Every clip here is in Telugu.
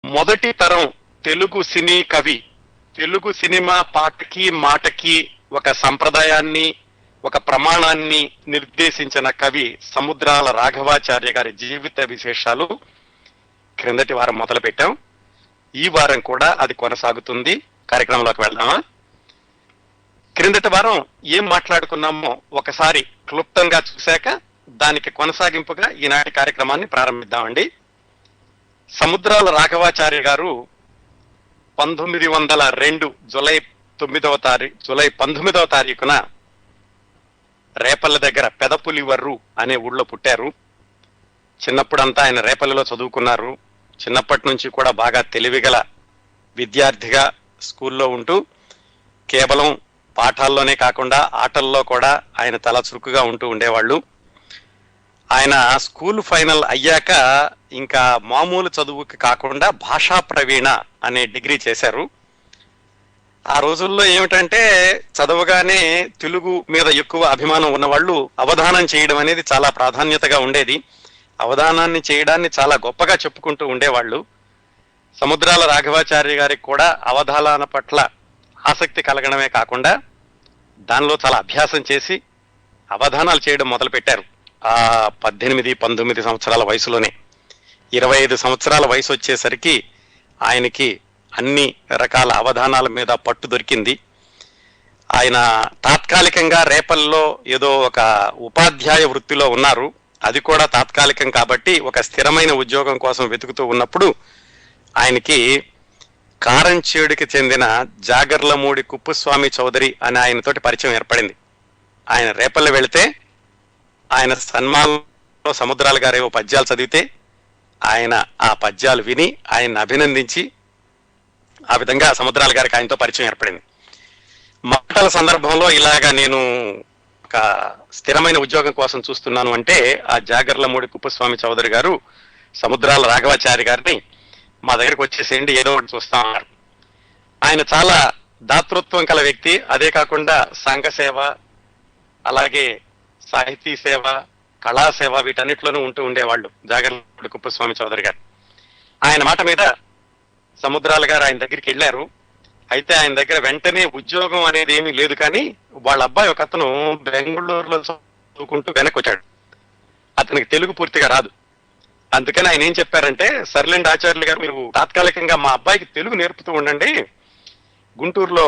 మొదటి తరం తెలుగు సినీ కవి, తెలుగు సినిమా పాటకి మాటకి ఒక సంప్రదాయాన్ని, ఒక ప్రమాణాన్ని నిర్దేశించిన కవి సముద్రాల రాఘవాచార్య గారి జీవిత విశేషాలు క్రిందటి వారం మొదలు పెట్టాం. ఈ వారం కూడా అది కొనసాగుతుంది. కార్యక్రమంలోకి వెళ్దామా? క్రిందటి వారం ఏం మాట్లాడుకున్నామో ఒకసారి క్లుప్తంగా చూశాక దానికి కొనసాగింపుగా ఈనాటి కార్యక్రమాన్ని ప్రారంభిద్దామండి. సముద్రాల రాఘవాచార్య గారు 1902 జూలై 19వ తారీఖున రేపల్ల దగ్గర పెదపులివర్రు అనే ఊళ్ళో పుట్టారు. చిన్నప్పుడంతా ఆయన రేపల్లిలో చదువుకున్నారు. చిన్నప్పటి నుంచి కూడా బాగా తెలివిగల విద్యార్థిగా స్కూల్లో ఉంటూ కేవలం పాఠాల్లోనే కాకుండా ఆటల్లో కూడా ఆయన తల చురుకుగా ఉంటూ ఉండేవాళ్ళు. ఆయన స్కూల్ ఫైనల్ అయ్యాక ఇంకా మామూలు చదువుకి కాకుండా భాషా ప్రవీణ అనే డిగ్రీ చేశారు. ఆ రోజుల్లో ఏమిటంటే చదవగానే తెలుగు మీద ఎక్కువ అభిమానం ఉన్నవాళ్ళు అవధానం చేయడం అనేది చాలా ప్రాధాన్యతగా ఉండేది. అవధానాన్ని చేయడాన్ని చాలా గొప్పగా చెప్పుకుంటూ ఉండేవాళ్ళు. సముద్రాల రాఘవాచార్య గారికి కూడా అవధానాల పట్ల ఆసక్తి కలగడమే కాకుండా దానిలో చాలా అభ్యాసం చేసి అవధానాలు చేయడం మొదలు పెట్టారు. ఆ 18-19 సంవత్సరాల వయసులోనే. 25 సంవత్సరాల వయసు వచ్చేసరికి ఆయనకి అన్ని రకాల అవధానాల మీద పట్టు దొరికింది. ఆయన తాత్కాలికంగా రేపల్లో ఏదో ఒక ఉపాధ్యాయ వృత్తిలో ఉన్నారు. అది కూడా తాత్కాలికం కాబట్టి ఒక స్థిరమైన ఉద్యోగం కోసం వెతుకుతూ ఉన్నప్పుడు ఆయనకి కారంచేడుకి చెందిన జాగర్లమూడి కుప్పస్వామి చౌదరి అనే ఆయనతోటి పరిచయం ఏర్పడింది. ఆయన రేపల్లి వెళితే ఆయన సన్మానంలో సముద్రాల గారు ఏవో పద్యాలు చదివితే ఆయన ఆ పద్యాలు విని ఆయన్ని అభినందించి ఆ విధంగా సముద్రాల గారికి ఆయనతో పరిచయం ఏర్పడింది. మాటల సందర్భంలో ఇలాగా నేను ఒక స్థిరమైన ఉద్యోగం కోసం చూస్తున్నాను అంటే ఆ జాగర్లమూడి కుప్పస్వామి చౌదరి గారు సముద్రాల రాఘవాచార్య గారిని మా దగ్గరికి వచ్చేసేయండి, ఏదో ఒకటి చూస్తామన్నారు. ఆయన చాలా దాతృత్వం కల వ్యక్తి. అదే కాకుండా సంఘ సేవ, అలాగే సాహితీ సేవ, కళాసేవ వీటన్నిటిలోనూ ఉంటూ ఉండేవాళ్ళు జాగర్లమూడి కుప్పస్వామి చౌదరి గారు. ఆయన మాట మీద సముద్రాల గారు ఆయన దగ్గరికి వెళ్ళారు. అయితే ఆయన దగ్గర వెంటనే ఉద్యోగం అనేది ఏమీ లేదు, కానీ వాళ్ళ అబ్బాయి ఒక అతను బెంగళూరులో చదువుకుంటూ వెనక్కి వచ్చాడు. అతనికి తెలుగు పూర్తిగా రాదు. అందుకని ఆయన ఏం చెప్పారంటే, సర్లేండి ఆచార్యులు గారు, మీరు తాత్కాలికంగా మా అబ్బాయికి తెలుగు నేర్పుతూ ఉండండి. గుంటూరులో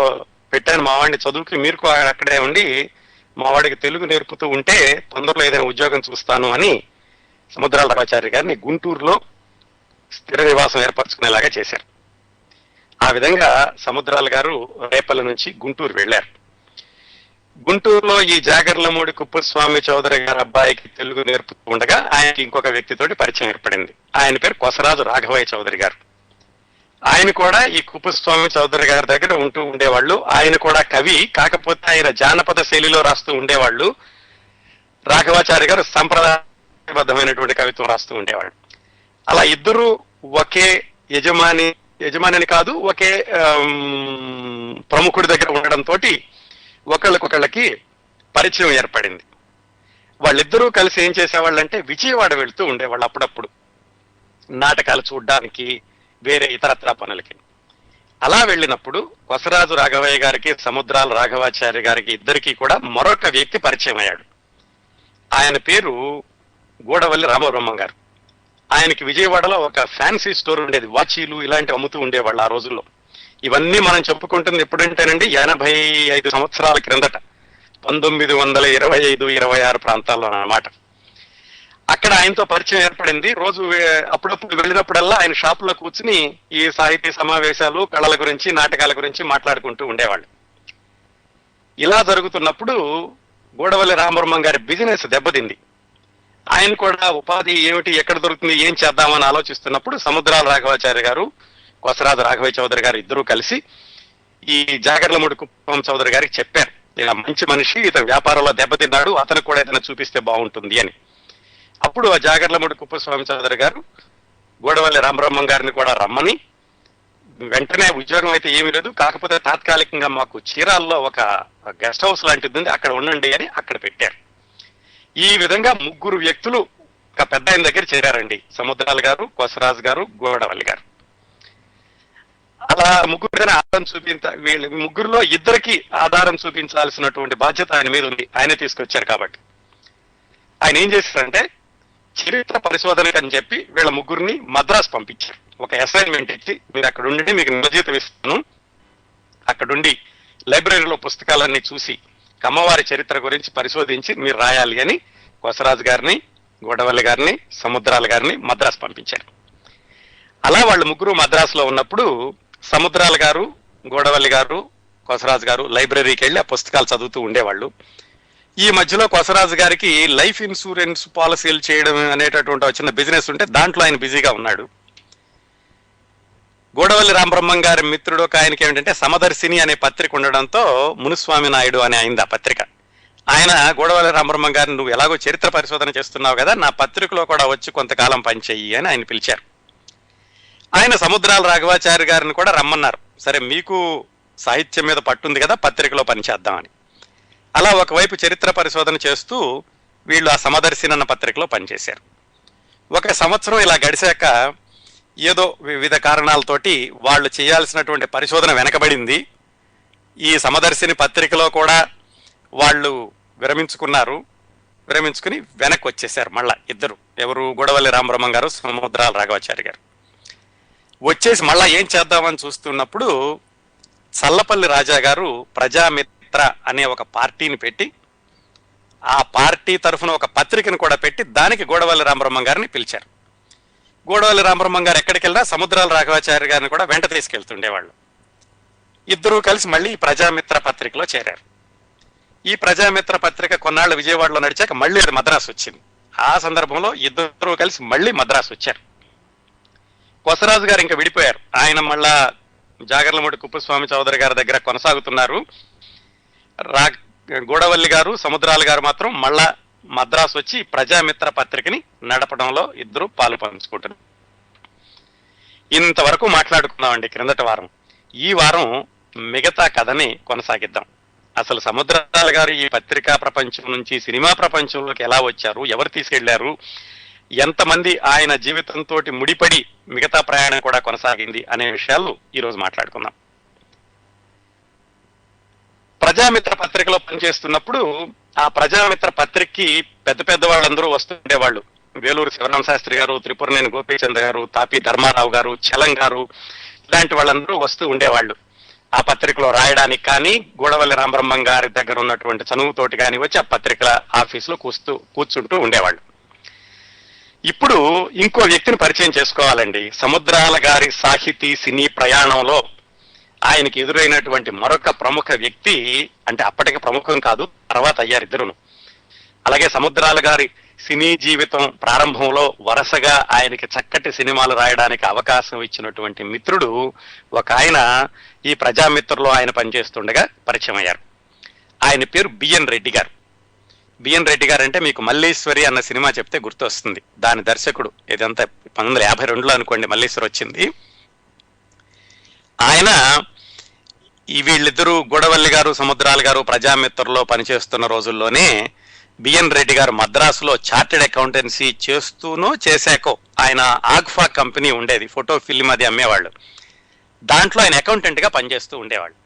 పెట్టాను మా వాడిని చదువుకి, మీరు అక్కడే ఉండి మా వాడికి తెలుగు నేర్పుతూ ఉంటే తొందరలో ఏదైనా ఉద్యోగం చూస్తాను అని సముద్రాల రాఘవాచార్య గారిని గుంటూరులో స్థిర నివాసం ఏర్పరచుకునేలాగా చేశారు. ఆ విధంగా సముద్రాల గారు రేపల్లి నుంచి గుంటూరు వెళ్లారు. గుంటూరులో ఈ జాగర్లమూడి కుప్పస్వామి చౌదరి గారి అబ్బాయికి తెలుగు నేర్పుతూ ఉండగా ఆయనకి ఇంకొక వ్యక్తితోటి పరిచయం ఏర్పడింది. ఆయన పేరు కొసరాజు రాఘవయ్య చౌదరి గారు. ఆయన కూడా ఈ కుప్పస్వామి చౌదరి గారి దగ్గర ఉంటూ ఉండేవాళ్ళు. ఆయన కూడా కవి, కాకపోతే ఆయన జానపద శైలిలో రాస్తూ ఉండేవాళ్ళు. రాఘవాచార్య గారు సంప్రదాయబద్ధమైనటువంటి కవిత్వం రాస్తూ ఉండేవాళ్ళు. అలా ఇద్దరు ఒకే యజమాని కాదు, ఒకే ప్రముఖుడి దగ్గర ఉండడంతో ఒకళ్ళకొకళ్ళకి పరిచయం ఏర్పడింది. వాళ్ళిద్దరూ కలిసి ఏం చేసేవాళ్ళంటే విజయవాడ వెళ్తూ ఉండేవాళ్ళు అప్పుడప్పుడు నాటకాలు చూడడానికి, వేరే ఇతరత్రా పనులకి. అలా వెళ్ళినప్పుడు కొసరాజు రాఘవయ్య గారికి, సముద్రాల రాఘవాచార్య గారికి ఇద్దరికీ కూడా మరొక వ్యక్తి పరిచయం అయ్యాడు. ఆయన పేరు గూడవల్లి రామబ్రహ్మం గారు. ఆయనకి విజయవాడలో ఒక ఫ్యాన్సీ స్టోర్ ఉండేది, వాచీలు ఇలాంటివి అమ్ముతూ ఉండేవాళ్ళు ఆ రోజుల్లో. ఇవన్నీ మనం చెప్పుకుంటుంది ఎప్పుడంటేనండి 85 సంవత్సరాల క్రిందట, 1925-26 ప్రాంతాల్లో అన్నమాట. అక్కడ ఆయనతో పరిచయం ఏర్పడింది. రోజు అప్పుడప్పుడు వెళ్ళినప్పుడల్లా ఆయన షాప్ లో కూర్చుని ఈ సాహితీ సమావేశాలు, కళల గురించి, నాటకాల గురించి మాట్లాడుకుంటూ ఉండేవాళ్ళు. ఇలా జరుగుతున్నప్పుడు గూడవల్లి రామబ్రహ్మం గారి బిజినెస్ దెబ్బతింది. ఆయన కూడా ఉపాధి ఏమిటి, ఎక్కడ దొరుకుతుంది, ఏం చేద్దామని ఆలోచిస్తున్నప్పుడు సముద్రాల రాఘవాచార్య గారు, కొసరాజు రాఘవయ్య చౌదరి గారు ఇద్దరూ కలిసి ఈ జాగర్లమూడి కుప్పం చౌదరి గారికి చెప్పారు, ఇలా మంచి మనిషి, ఇతను వ్యాపారంలో దెబ్బతిన్నాడు, అతను కూడా ఏదైనా చూపిస్తే బాగుంటుంది అని. అప్పుడు ఆ జాగర్లమూడి కుప్పస్వామి చౌదరి గారు గూడవల్లి రామబ్రహ్మం గారిని కూడా రమ్మని, వెంటనే ఉద్యోగం అయితే ఏమీ లేదు, కాకపోతే తాత్కాలికంగా మాకు చీరాల్లో ఒక గెస్ట్ హౌస్ లాంటిది ఉంది, అక్కడ ఉండండి అని అక్కడ పెట్టారు. ఈ విధంగా ముగ్గురు వ్యక్తులు ఒక పెద్ద ఆయన దగ్గర చేరారండి, సముద్రాల గారు, కొసరాజు గారు, గూడవల్లి గారు. ముగ్గురిని ఆధారం వీళ్ళ ముగ్గురులో ఇద్దరికి ఆధారం చూపించాల్సినటువంటి బాధ్యత ఆయన మీద ఉంది. ఆయనే తీసుకొచ్చారు కాబట్టి ఆయన ఏం చేశారంటే చరిత్ర పరిశోధనకి అని చెప్పి వీళ్ళ ముగ్గురిని మద్రాసు పంపించారు. ఒక అసైన్మెంట్ ఇచ్చి మీరు అక్కడ ఉండి మీకు నిర్జీతం ఇస్తాను, అక్కడుండి లైబ్రరీలో పుస్తకాలన్నీ చూసి కమ్మవారి చరిత్ర గురించి పరిశోధించి మీరు రాయాలి అని కొసరాజు గారిని, గోడవల్లి గారిని, సముద్రాల గారిని మద్రాసు పంపించారు. అలా వాళ్ళు ముగ్గురు మద్రాసులో ఉన్నప్పుడు సముద్రాల గారు, గోడవల్లి గారు, కొసరాజు గారు లైబ్రరీకి వెళ్ళి ఆ పుస్తకాలు చదువుతూ ఉండేవాళ్ళు. ఈ మధ్యలో కొసరాజు గారికి లైఫ్ ఇన్సూరెన్స్ పాలసీలు చేయడం అనేటటువంటి చిన్న బిజినెస్ ఉంటే దాంట్లో ఆయన బిజీగా ఉన్నాడు. గోడవల్లి రామబ్రహ్మం గారి మిత్రుడు ఒక ఆయనకి ఏమిటంటే సమదర్శిని అనే పత్రిక ఉండడంతో మునుస్వామి నాయుడు అని అయింది ఆ పత్రిక. ఆయన గోడవల్లి రామబ్రహ్మం గారిని నువ్వు ఎలాగో చరిత్ర పరిశోధన చేస్తున్నావు కదా, నా పత్రికలో కూడా వచ్చి కొంతకాలం పనిచేయి అని ఆయన పిలిచారు. ఆయన సముద్రాల రాఘవాచారి గారిని కూడా రమ్మన్నారు. సరే మీకు సాహిత్యం మీద పట్టుంది కదా, పత్రికలో పనిచేద్దామని. అలా ఒకవైపు చరిత్ర పరిశోధన చేస్తూ వీళ్ళు ఆ సమదర్శిని అన్న పత్రికలో పనిచేశారు. 1 సంవత్సరం ఇలా గడిచాక ఏదో వివిధ కారణాలతోటి వాళ్ళు చేయాల్సినటువంటి పరిశోధన వెనకబడింది. ఈ సమదర్శిని పత్రికలో కూడా వాళ్ళు విరమించుకుని వెనక్కి వచ్చేసారు. మళ్ళా ఇద్దరు, ఎవరు గోడవల్లి రామబ్రహ్మం గారు, సముద్రాల రాఘవాచారి గారు వచ్చేసి మళ్ళా ఏం చేద్దామని చూస్తున్నప్పుడు చల్లపల్లి రాజా గారు ప్రజామిత్ర అనే ఒక పార్టీని పెట్టి ఆ పార్టీ తరఫున ఒక పత్రికను కూడా పెట్టి దానికి గోడవల్లి రామబ్రహ్మం గారిని పిలిచారు. గోడవల్లి రామబ్రహ్మం గారు ఎక్కడికి వెళ్ళినా సముద్రాల రాఘవాచారి గారిని కూడా వెంట తీసుకెళ్తుండేవాళ్ళు. ఇద్దరూ కలిసి మళ్ళీ ప్రజామిత్ర పత్రికలో చేరారు. ఈ ప్రజామిత్ర పత్రిక కొన్నాళ్ళు విజయవాడలో నడిచాక మళ్ళీ అది మద్రాసు వచ్చింది. ఆ సందర్భంలో ఇద్దరూ కలిసి మళ్ళీ మద్రాసు వచ్చారు. కొసరాజు గారు ఇంకా విడిపోయారు. ఆయన మళ్ళా జాగర్లమూడి కుప్పస్వామి చౌదరి గారి దగ్గర కొనసాగుతున్నారు. గోడవల్లి గారు, సముద్రాల గారు మాత్రం మళ్ళా మద్రాసు వచ్చి ప్రజామిత్ర పత్రికని నడపడంలో ఇద్దరు పాలు పంచుకుంటున్నారు. ఇంతవరకు మాట్లాడుకున్నామండి క్రిందటి వారం. ఈ వారం మిగతా కథని కొనసాగిద్దాం. అసలు సముద్రాల గారు ఈ పత్రికా ప్రపంచం నుంచి సినిమా ప్రపంచంలోకి ఎలా వచ్చారు, ఎవరు తీసుకెళ్లారు, ఎంతమంది ఆయన జీవితంతో ముడిపడి మిగతా ప్రయాణం కూడా కొనసాగింది అనే విషయాలు ఈరోజు మాట్లాడుకుందాం. ప్రజామిత్ర పత్రికలో పనిచేస్తున్నప్పుడు ఆ ప్రజామిత్ర పత్రికకి పెద్ద పెద్ద వాళ్ళందరూ వస్తుండేవాళ్ళు. వేలూరు శివరామ శాస్త్రి గారు, త్రిపురనేని గోపీచంద్ గారు, తాపి ధర్మారావు గారు, చలం గారు, ఇలాంటి వాళ్ళందరూ వస్తూ ఉండేవాళ్ళు ఆ పత్రికలో రాయడానికి. కానీ గోడవల్లి రామబ్రహ్మం గారి దగ్గర ఉన్నటువంటి చనువుతోటి కానీ వచ్చి ఆ పత్రికల ఆఫీసులో కూర్చుంటూ ఉండేవాళ్ళు. ఇప్పుడు ఇంకో వ్యక్తిని పరిచయం చేసుకోవాలండి. సముద్రాల గారి సాహితీ సినీ ప్రయాణంలో ఆయనకి ఎదురైనటువంటి మరొక ప్రముఖ వ్యక్తి, అంటే అప్పటికి ప్రముఖం కాదు, తర్వాత అయ్యారు ఇద్దరును. అలాగే సముద్రాల గారి సినీ జీవితం ప్రారంభంలో వరుసగా ఆయనకి చక్కటి సినిమాలు రాయడానికి అవకాశం ఇచ్చినటువంటి మిత్రుడు ఒక ఆయన ఈ ప్రజామిత్రలో ఆయన పనిచేస్తుండగా పరిచయం అయ్యారు. ఆయన పేరు బిఎన్ రెడ్డి గారు. బిఎన్ రెడ్డి గారు అంటే మీకు మల్లీశ్వరి అన్న సినిమా చెప్తే గుర్తొస్తుంది. దాని దర్శకుడు, ఇదంతా 1952లో అనుకోండి మల్లీశ్వరి వచ్చింది. ఆయన వీళ్ళిద్దరూ గోడవల్లి గారు, సముద్రాల గారు ప్రజామిత్రలో పనిచేస్తున్న రోజుల్లోనే బిఎన్ రెడ్డి గారు మద్రాసులో చార్టెడ్ అకౌంటెన్సీ చేశాకో ఆయన ఆగ్ఫా కంపెనీ ఉండేది, ఫోటో ఫిల్మ్ అది అమ్మేవాళ్ళు. దాంట్లో ఆయన అకౌంటెంట్ గా పనిచేస్తూ ఉండేవాళ్ళు.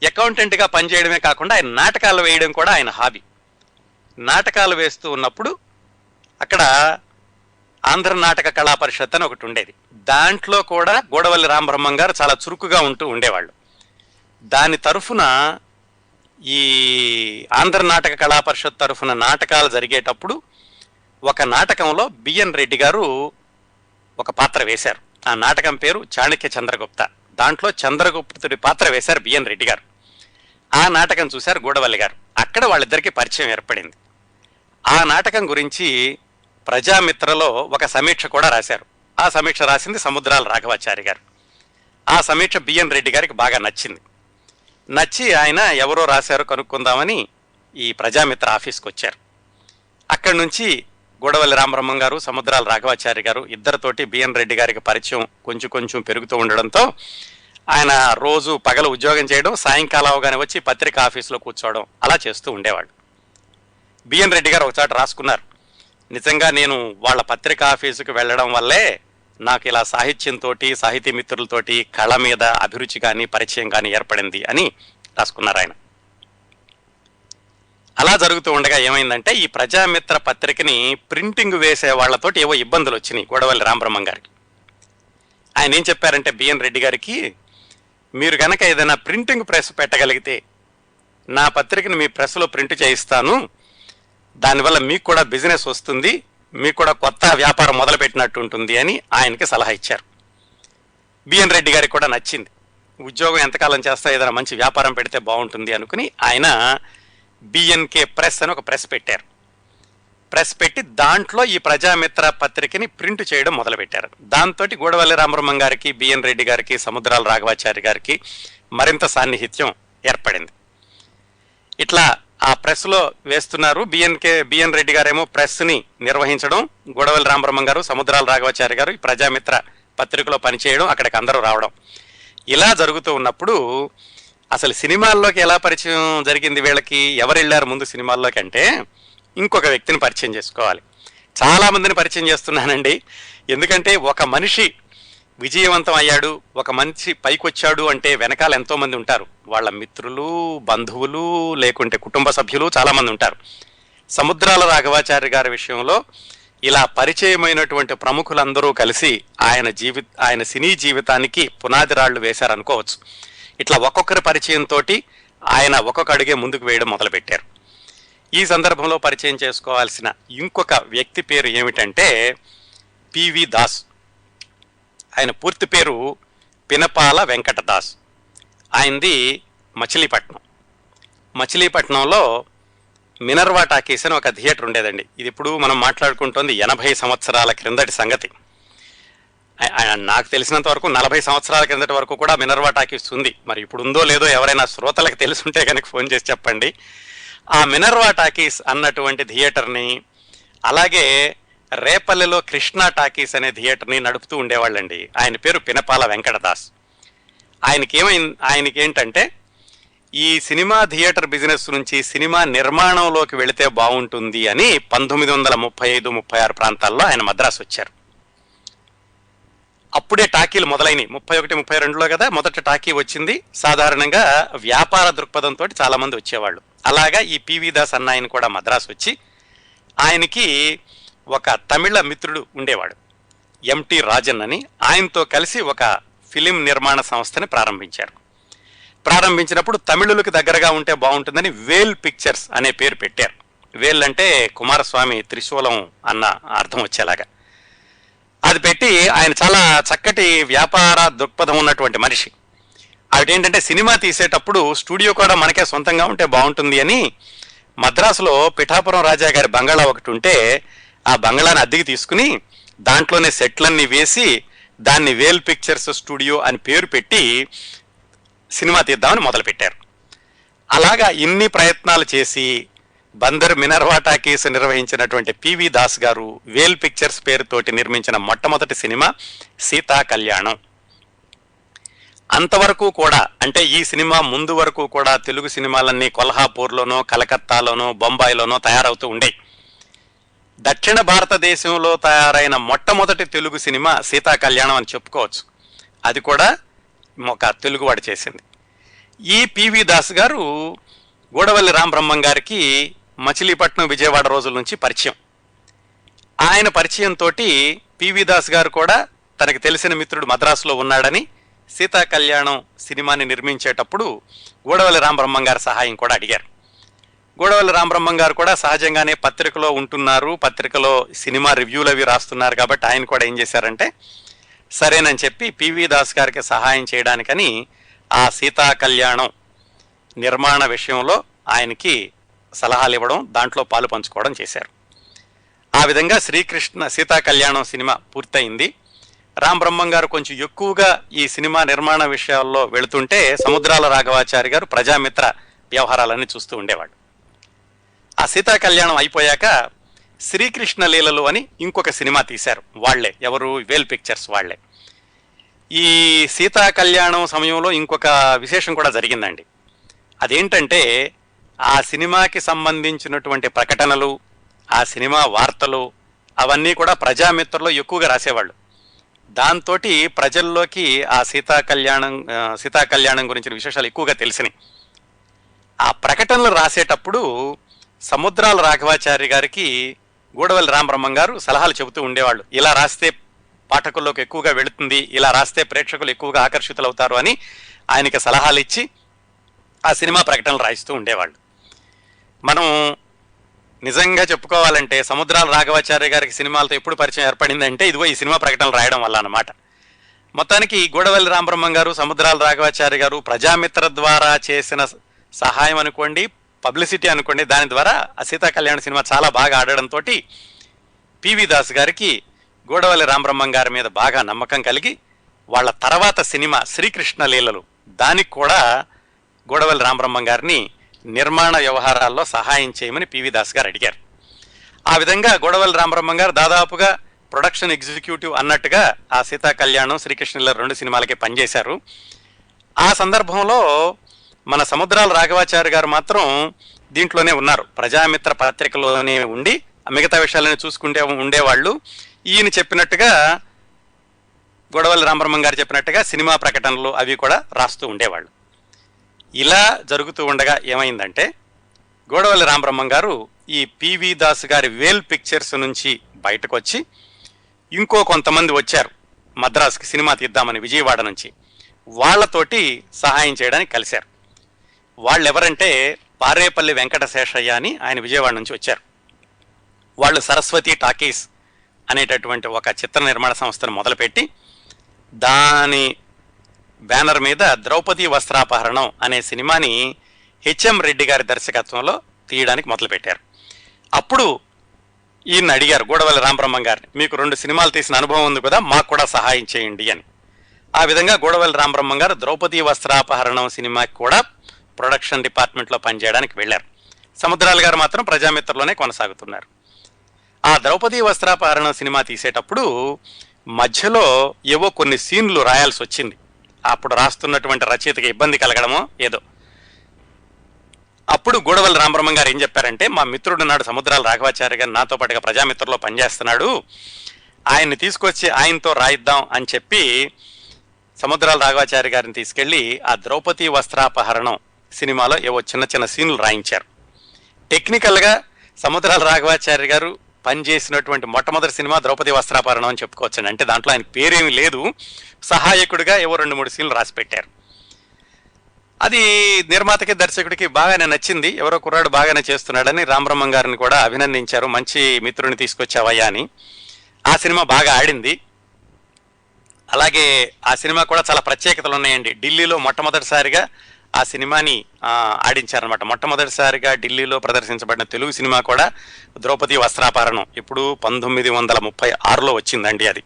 అకౌంటెంట్ గా పనిచేయడమే కాకుండా ఆయన నాటకాలు వేయడం కూడా ఆయన హాబీ. నాటకాలు వేస్తూ ఉన్నప్పుడు అక్కడ ఆంధ్ర నాటక కళా పరిషత్ అని ఒకటి ఉండేది. దాంట్లో కూడా గోడవల్లి రామబ్రహ్మం గారు చాలా చురుకుగా ఉంటూ ఉండేవాళ్ళు. దాని తరఫున ఈ ఆంధ్ర నాటక కళా పరిషత్ తరఫున నాటకాలు జరిగేటప్పుడు ఒక నాటకంలో బిఎన్ రెడ్డి గారు ఒక పాత్ర వేశారు. ఆ నాటకం పేరు చాణక్య చంద్రగుప్త. దాంట్లో చంద్రగుప్తుడి పాత్ర వేశారు బిఎన్ రెడ్డి గారు. ఆ నాటకం చూశారు గోడవల్లి గారు. అక్కడ వాళ్ళిద్దరికీ పరిచయం ఏర్పడింది. ఆ నాటకం గురించి ప్రజామిత్రలో ఒక సమీక్ష కూడా రాశారు. ఆ సమీక్ష రాసింది సముద్రాల రాఘవాచారి గారు. ఆ సమీక్ష బిఎన్ రెడ్డి గారికి బాగా నచ్చి ఆయన ఎవరో రాశారో కనుక్కుందామని ఈ ప్రజామిత్ర ఆఫీస్కి వచ్చారు. అక్కడి నుంచి గోడవల్లి రామబ్రహ్మం గారు, సముద్రాల రాఘవాచారి గారు ఇద్దరితోటి బిఎన్ రెడ్డి గారికి పరిచయం కొంచెం పెరుగుతూ ఉండడంతో ఆయన రోజు పగలు ఉద్యోగం చేయడం, సాయంకాలం అవగానే వచ్చి పత్రిక ఆఫీసులో కూర్చోవడం అలా చేస్తూ ఉండేవాళ్ళు. బిఎన్ రెడ్డి గారు ఒకసారి రాసుకున్నారు, నిజంగా నేను వాళ్ళ పత్రిక ఆఫీసుకు వెళ్ళడం వల్లే నాకు ఇలా సాహిత్యంతో, సాహితీ మిత్రులతోటి కళ మీద అభిరుచి కానీ పరిచయం కానీ ఏర్పడింది అని రాసుకున్నారు ఆయన. అలా జరుగుతూ ఉండగా ఏమైందంటే ఈ ప్రజామిత్ర పత్రికని ప్రింటింగ్ వేసే వాళ్లతోటి ఏవో ఇబ్బందులు వచ్చినాయి గోడవల్లి రామబ్రహ్మం గారికి. ఆయన ఏం చెప్పారంటే బిఎన్ రెడ్డి గారికి, మీరు కనుక ఏదైనా ప్రింటింగ్ ప్రెస్ పెట్టగలిగితే నా పత్రికని మీ ప్రెస్లో ప్రింట్ చేయిస్తాను, దానివల్ల మీకు కూడా బిజినెస్ వస్తుంది, మీకు కూడా కొత్త వ్యాపారం మొదలుపెట్టినట్టు ఉంటుంది అని ఆయనకి సలహా ఇచ్చారు. బిఎన్ రెడ్డి గారికి కూడా నచ్చింది. ఉద్యోగం ఎంతకాలం చేస్తా, ఏదైనా మంచి వ్యాపారం పెడితే బాగుంటుంది అనుకుని ఆయన బిఎన్కే ప్రెస్ అని ఒక ప్రెస్ పెట్టారు. ప్రెస్ పెట్టి దాంట్లో ఈ ప్రజామిత్ర పత్రికని ప్రింట్ చేయడం మొదలుపెట్టారు. దాంతో గూడవల్లి రామబ్రహ్మం గారికి, బిఎన్ రెడ్డి గారికి, సముద్రాల రాఘవాచారి గారికి మరింత సాన్నిహిత్యం ఏర్పడింది. ఇట్లా ఆ ప్రెస్లో వేస్తున్నారు. బిఎన్ రెడ్డి గారేమో ప్రెస్ని నిర్వహించడం, గూడవల్లి రామబ్రహ్మం గారు, సముద్రాల రాఘవాచారి గారు ఈ ప్రజామిత్ర పత్రికలో పనిచేయడం, అక్కడికి అందరూ రావడం. ఇలా జరుగుతూ ఉన్నప్పుడు అసలు సినిమాల్లోకి ఎలా పరిచయం జరిగింది వీళ్ళకి, ఎవరు వెళ్ళారు ముందు సినిమాల్లోకి అంటే ఇంకొక వ్యక్తిని పరిచయం చేసుకోవాలి. చాలా మందిని పరిచయం చేస్తున్నానండి. ఎందుకంటే ఒక మనిషి విజయవంతం అయ్యాడు, ఒక మనిషి పైకొచ్చాడు అంటే వెనకాల ఎంతో మంది ఉంటారు. వాళ్ళ మిత్రులు, బంధువులు, లేకుంటే కుటుంబ సభ్యులు చాలా మంది ఉంటారు. సముద్రాల రాఘవాచారి గారి విషయంలో ఇలా పరిచయమైనటువంటి ప్రముఖులందరూ కలిసి ఆయన సినీ జీవితానికి పునాది రాళ్లు వేశారనుకోవచ్చు. ఇట్లా ఒక్కొక్కరి పరిచయంతో ఆయన ఒక్కొక్క అడుగే ముందుకు వేయడం మొదలుపెట్టారు. ఈ సందర్భంలో పరిచయం చేసుకోవాల్సిన ఇంకొక వ్యక్తి పేరు ఏమిటంటే పివి దాస్. ఆయన పూర్తి పేరు పినపాల వెంకటదాస్. ఆయనది మచిలీపట్నం. మచిలీపట్నంలో మినర్వా టాకీస్ అని ఒక థియేటర్ ఉండేదండి. ఇది ఇప్పుడు మనం మాట్లాడుకుంటోంది 80 సంవత్సరాల క్రిందటి సంగతి. నాకు తెలిసినంత వరకు 40 సంవత్సరాల కిందటి వరకు కూడా మినర్వా టాకీస్ ఉంది. మరి ఇప్పుడు ఉందో లేదో ఎవరైనా శ్రోతలకు తెలుసుంటే కనుక ఫోన్ చేసి చెప్పండి. ఆ మినర్వా టాకీస్ అన్నటువంటి థియేటర్ని, అలాగే రేపల్లెలో కృష్ణా టాకీస్ అనే థియేటర్ని నడుపుతూ ఉండేవాళ్ళండి. ఆయన పేరు పినపాల వెంకటదాస్. ఆయనకేంటంటే ఈ సినిమా థియేటర్ బిజినెస్ నుంచి సినిమా నిర్మాణంలోకి వెళితే బాగుంటుంది అని 1935-36 ప్రాంతాల్లో ఆయన మద్రాసు వచ్చారు. అప్పుడే టాకీలు మొదలైనవి. 31-32లో కదా మొదట టాకీ వచ్చింది. సాధారణంగా వ్యాపార దృక్పథంతో చాలా మంది వచ్చేవాళ్ళు. అలాగా ఈ పివి దాస్ అన్న ఆయన కూడా మద్రాసు వచ్చి, ఆయనకి ఒక తమిళ మిత్రుడు ఉండేవాడు ఎంటి రాజన్ అని. ఆయనతో కలిసి ఒక ఫిలిం నిర్మాణ సంస్థని ప్రారంభించినప్పుడు తమిళులకు దగ్గరగా ఉంటే బాగుంటుందని వేల్ పిక్చర్స్ అనే పేరు పెట్టారు. వేల్ అంటే కుమారస్వామి త్రిశూలం అన్న అర్థం వచ్చేలాగా అది పెట్టి, ఆయన చాలా చక్కటి వ్యాపార దృక్పథం ఉన్నటువంటి మనిషి. అదేంటంటే సినిమా తీసేటప్పుడు స్టూడియో కూడా మనకే సొంతంగా ఉంటే బాగుంటుంది అని మద్రాసులో పిఠాపురం రాజా గారి బంగాళా ఒకటి ఉంటే ఆ బంగాళాని అద్దెకి తీసుకుని దాంట్లోనే సెట్లన్నీ వేసి దాన్ని వేల్ పిక్చర్స్ స్టూడియో అని పేరు పెట్టి సినిమా తీద్దామని మొదలుపెట్టారు. అలాగా ఇన్ని ప్రయత్నాలు చేసి బందర్ మినర్వా టాకీస్ నిర్వహించినటువంటి పివి దాస్ గారు వేల్ పిక్చర్స్ పేరుతోటి నిర్మించిన మొట్టమొదటి సినిమా సీతా కళ్యాణం. అంతవరకు కూడా, అంటే ఈ సినిమా ముందు వరకు కూడా తెలుగు సినిమాలన్నీ కొల్హాపూర్లోనో, కలకత్తాలోనో, బొంబాయిలోనో తయారవుతూ ఉండేవి. దక్షిణ భారతదేశంలో తయారైన మొట్టమొదటి తెలుగు సినిమా సీతా కళ్యాణం అని చెప్పుకోవచ్చు. అది కూడా ఒక తెలుగువాడు చేసింది. ఈ పివి దాస్ గారు గూడవల్లి రామబ్రహ్మం గారికి మచిలీపట్నం, విజయవాడ రోజుల నుంచి పరిచయం. ఆయన పరిచయంతో పివి దాస్ గారు కూడా తనకు తెలిసిన మిత్రుడు మద్రాసులో ఉన్నాడని సీతా కళ్యాణం సినిమాని నిర్మించేటప్పుడు గూడవల్లి రామబ్రహ్మం గారి సహాయం కూడా అడిగారు. గూడవల్లి రామబ్రహ్మం గారు కూడా సహజంగానే పత్రికలో ఉంటున్నారు, పత్రికలో సినిమా రివ్యూలు అవి రాస్తున్నారు కాబట్టి ఆయన కూడా ఏం చేశారంటే సరేనని చెప్పి పివి దాస్ గారికి సహాయం చేయడానికని ఆ సీతా కళ్యాణం నిర్మాణ విషయంలో ఆయనకి సలహాలు ఇవ్వడం, దాంట్లో పాలు పంచుకోవడం చేశారు. ఆ విధంగా శ్రీకృష్ణ సీతా కళ్యాణం సినిమా పూర్తయింది. రామబ్రహ్మం గారు కొంచెం ఎక్కువగా ఈ సినిమా నిర్మాణ విషయాల్లో వెళుతుంటే సముద్రాల రాఘవాచారి గారు ప్రజామిత్ర వ్యవహారాలన్నీ చూస్తూ ఉండేవాడు. ఆ సీతా కళ్యాణం అయిపోయాక శ్రీకృష్ణ లీలలు అని ఇంకొక సినిమా తీశారు. వాళ్లే ఎవరు, వేల్ పిక్చర్స్ వాళ్లే. ఈ సీతా కళ్యాణం సమయంలో ఇంకొక విశేషం కూడా జరిగిందండి. అదేంటంటే ఆ సినిమాకి సంబంధించినటువంటి ప్రకటనలు, ఆ సినిమా వార్తలు అవన్నీ కూడా ప్రజామిత్రలో ఎక్కువగా రాసేవాళ్ళు. దాంతో ప్రజల్లోకి ఆ సీతా కళ్యాణం గురించిన విశేషాలు ఎక్కువగా తెలిసినాయి. ఆ ప్రకటనలు రాసేటప్పుడు సముద్రాల రాఘవాచారి గారికి గూడవల్లి రామబ్రహ్మం గారు సలహాలు చెబుతూ ఉండేవాళ్ళు. ఇలా రాస్తే పాఠకుల్లోకి ఎక్కువగా వెళుతుంది, ఇలా రాస్తే ప్రేక్షకులు ఎక్కువగా ఆకర్షితులవుతారు అని ఆయనకి సలహాలు ఇచ్చి ఆ సినిమా ప్రకటనలు రాయిస్తూ ఉండేవాళ్ళు. మనం నిజంగా చెప్పుకోవాలంటే సముద్రాల రాఘవాచార్య గారికి సినిమాలతో ఎప్పుడు పరిచయం ఏర్పడిందంటే ఇదిగో ఈ సినిమా ప్రకటనలు రాయడం వల్ల అన్నమాట. మొత్తానికి గూడవల్లి రామబ్రహ్మం గారు, సముద్రాల రాఘవాచార్య గారు ప్రజామిత్ర ద్వారా చేసిన సహాయం అనుకోండి, పబ్లిసిటీ అనుకోండి, దాని ద్వారా ఆ సీతా కళ్యాణ సినిమా చాలా బాగా ఆడడంతో పివి దాస్ గారికి గూడవల్లి రామబ్రహ్మం గారి మీద బాగా నమ్మకం కలిగి వాళ్ళ తర్వాత సినిమా శ్రీకృష్ణ లీలలు దానికి కూడా గూడవల్లి రామబ్రహ్మం గారిని నిర్మాణ వ్యవహారాల్లో సహాయం చేయమని పివి దాస్ గారు అడిగారు. ఆ విధంగా గూడవల్లి రామబ్రహ్మం గారు దాదాపుగా ప్రొడక్షన్ ఎగ్జిక్యూటివ్ అన్నట్టుగా ఆ సీతా కళ్యాణం, శ్రీకృష్ణ లీలలు 2 సినిమాలకి పనిచేశారు. ఆ సందర్భంలో మన సముద్రాల రాఘవాచార్య గారు మాత్రం దీంట్లోనే ఉన్నారు, ప్రజామిత్ర పత్రికలోనే ఉండి మిగతా విషయాలను చూసుకుంటే ఉండేవాళ్ళు. ఈయన చెప్పినట్టుగా గూడవల్లి రామబ్రహ్మం గారు చెప్పినట్టుగా సినిమా ప్రకటనలు అవి కూడా రాస్తూ ఉండేవాళ్ళు. ఇలా జరుగుతూ ఉండగా ఏమైందంటే గూడవల్లి రామబ్రహ్మం గారు ఈ పివి దాస్ గారి వేల్ పిక్చర్స్ నుంచి బయటకు వచ్చి ఇంకో కొంతమంది వచ్చారు మద్రాసుకి సినిమా తీద్దామని విజయవాడ నుంచి. వాళ్లతోటి సహాయం చేయడానికి కలిశారు. వాళ్ళు ఎవరంటే పారేపల్లి వెంకటశేషయ్య అని ఆయన విజయవాడ నుంచి వచ్చారు. వాళ్ళు సరస్వతి టాకీస్ అనేటటువంటి ఒక చిత్ర నిర్మాణ సంస్థను మొదలుపెట్టి దాని బ్యానర్ మీద ద్రౌపది వస్త్రాపహరణం అనే సినిమాని హెచ్ఎం రెడ్డి గారి దర్శకత్వంలో తీయడానికి మొదలుపెట్టారు. అప్పుడు ఈయన అడిగారు గూడవల్లి రామబ్రహ్మం గారిని, మీకు 2 సినిమాలు తీసిన అనుభవం ఉంది కదా, మాకు కూడా సహాయం చేయండి అని. ఆ విధంగా గూడవల్లి రామబ్రహ్మం గారు ద్రౌపది వస్త్రాపహరణం సినిమాకి కూడా ప్రొడక్షన్ డిపార్ట్మెంట్లో పనిచేయడానికి వెళ్ళారు. సముద్రాల గారు మాత్రం ప్రజామిత్రలోనే కొనసాగుతున్నారు. ఆ ద్రౌపది వస్త్రాపహరణం సినిమా తీసేటప్పుడు మధ్యలో ఏవో కొన్ని సీన్లు రాయాల్సి వచ్చింది. అప్పుడు రాస్తున్నటువంటి రచయితకి ఇబ్బంది కలగడమో ఏదో. అప్పుడు గూడవల్లి రామబ్రహ్మం గారు ఏం చెప్పారంటే, మా మిత్రుడు నాడు సముద్రాల రాఘవాచార్య గారు నాతో పాటుగా ప్రజామిత్రలో పనిచేస్తున్నాడు, ఆయన్ని తీసుకొచ్చి ఆయనతో రాయిద్దాం అని చెప్పి సముద్రాల రాఘవాచార్య గారిని తీసుకెళ్లి ఆ ద్రౌపది వస్త్రాపహరణం సినిమాలో ఏవో చిన్న చిన్న సీన్లు రాయించారు. టెక్నికల్గా సముద్రాల రాఘవాచార్య గారు పనిచేసినటువంటి మొట్టమొదటి సినిమా ద్రౌపది వస్త్రాపహరణం అని చెప్పుకోవచ్చండి. అంటే దాంట్లో ఆయన పేరేమీ లేదు, సహాయకుడిగా ఏవో 2-3 సీన్లు రాసి పెట్టారు. అది నిర్మాతకి దర్శకుడికి బాగానే నచ్చింది. ఎవరో కుర్రాడు బాగానే చేస్తున్నాడని రామబ్రహ్మం గారిని కూడా అభినందించారు, మంచి మిత్రుడిని తీసుకొచ్చావయ్యా అని. ఆ సినిమా బాగా ఆడింది. అలాగే ఆ సినిమా కూడా చాలా ప్రత్యేకతలు ఉన్నాయండి. ఢిల్లీలో మొట్టమొదటిసారిగా ఆ సినిమాని ఆడించారనమాట. మొట్టమొదటిసారిగా ఢిల్లీలో ప్రదర్శించబడిన తెలుగు సినిమా కూడా ద్రౌపది వస్త్రాపహరణం. ఇప్పుడు 1936లో వచ్చిందండి అది.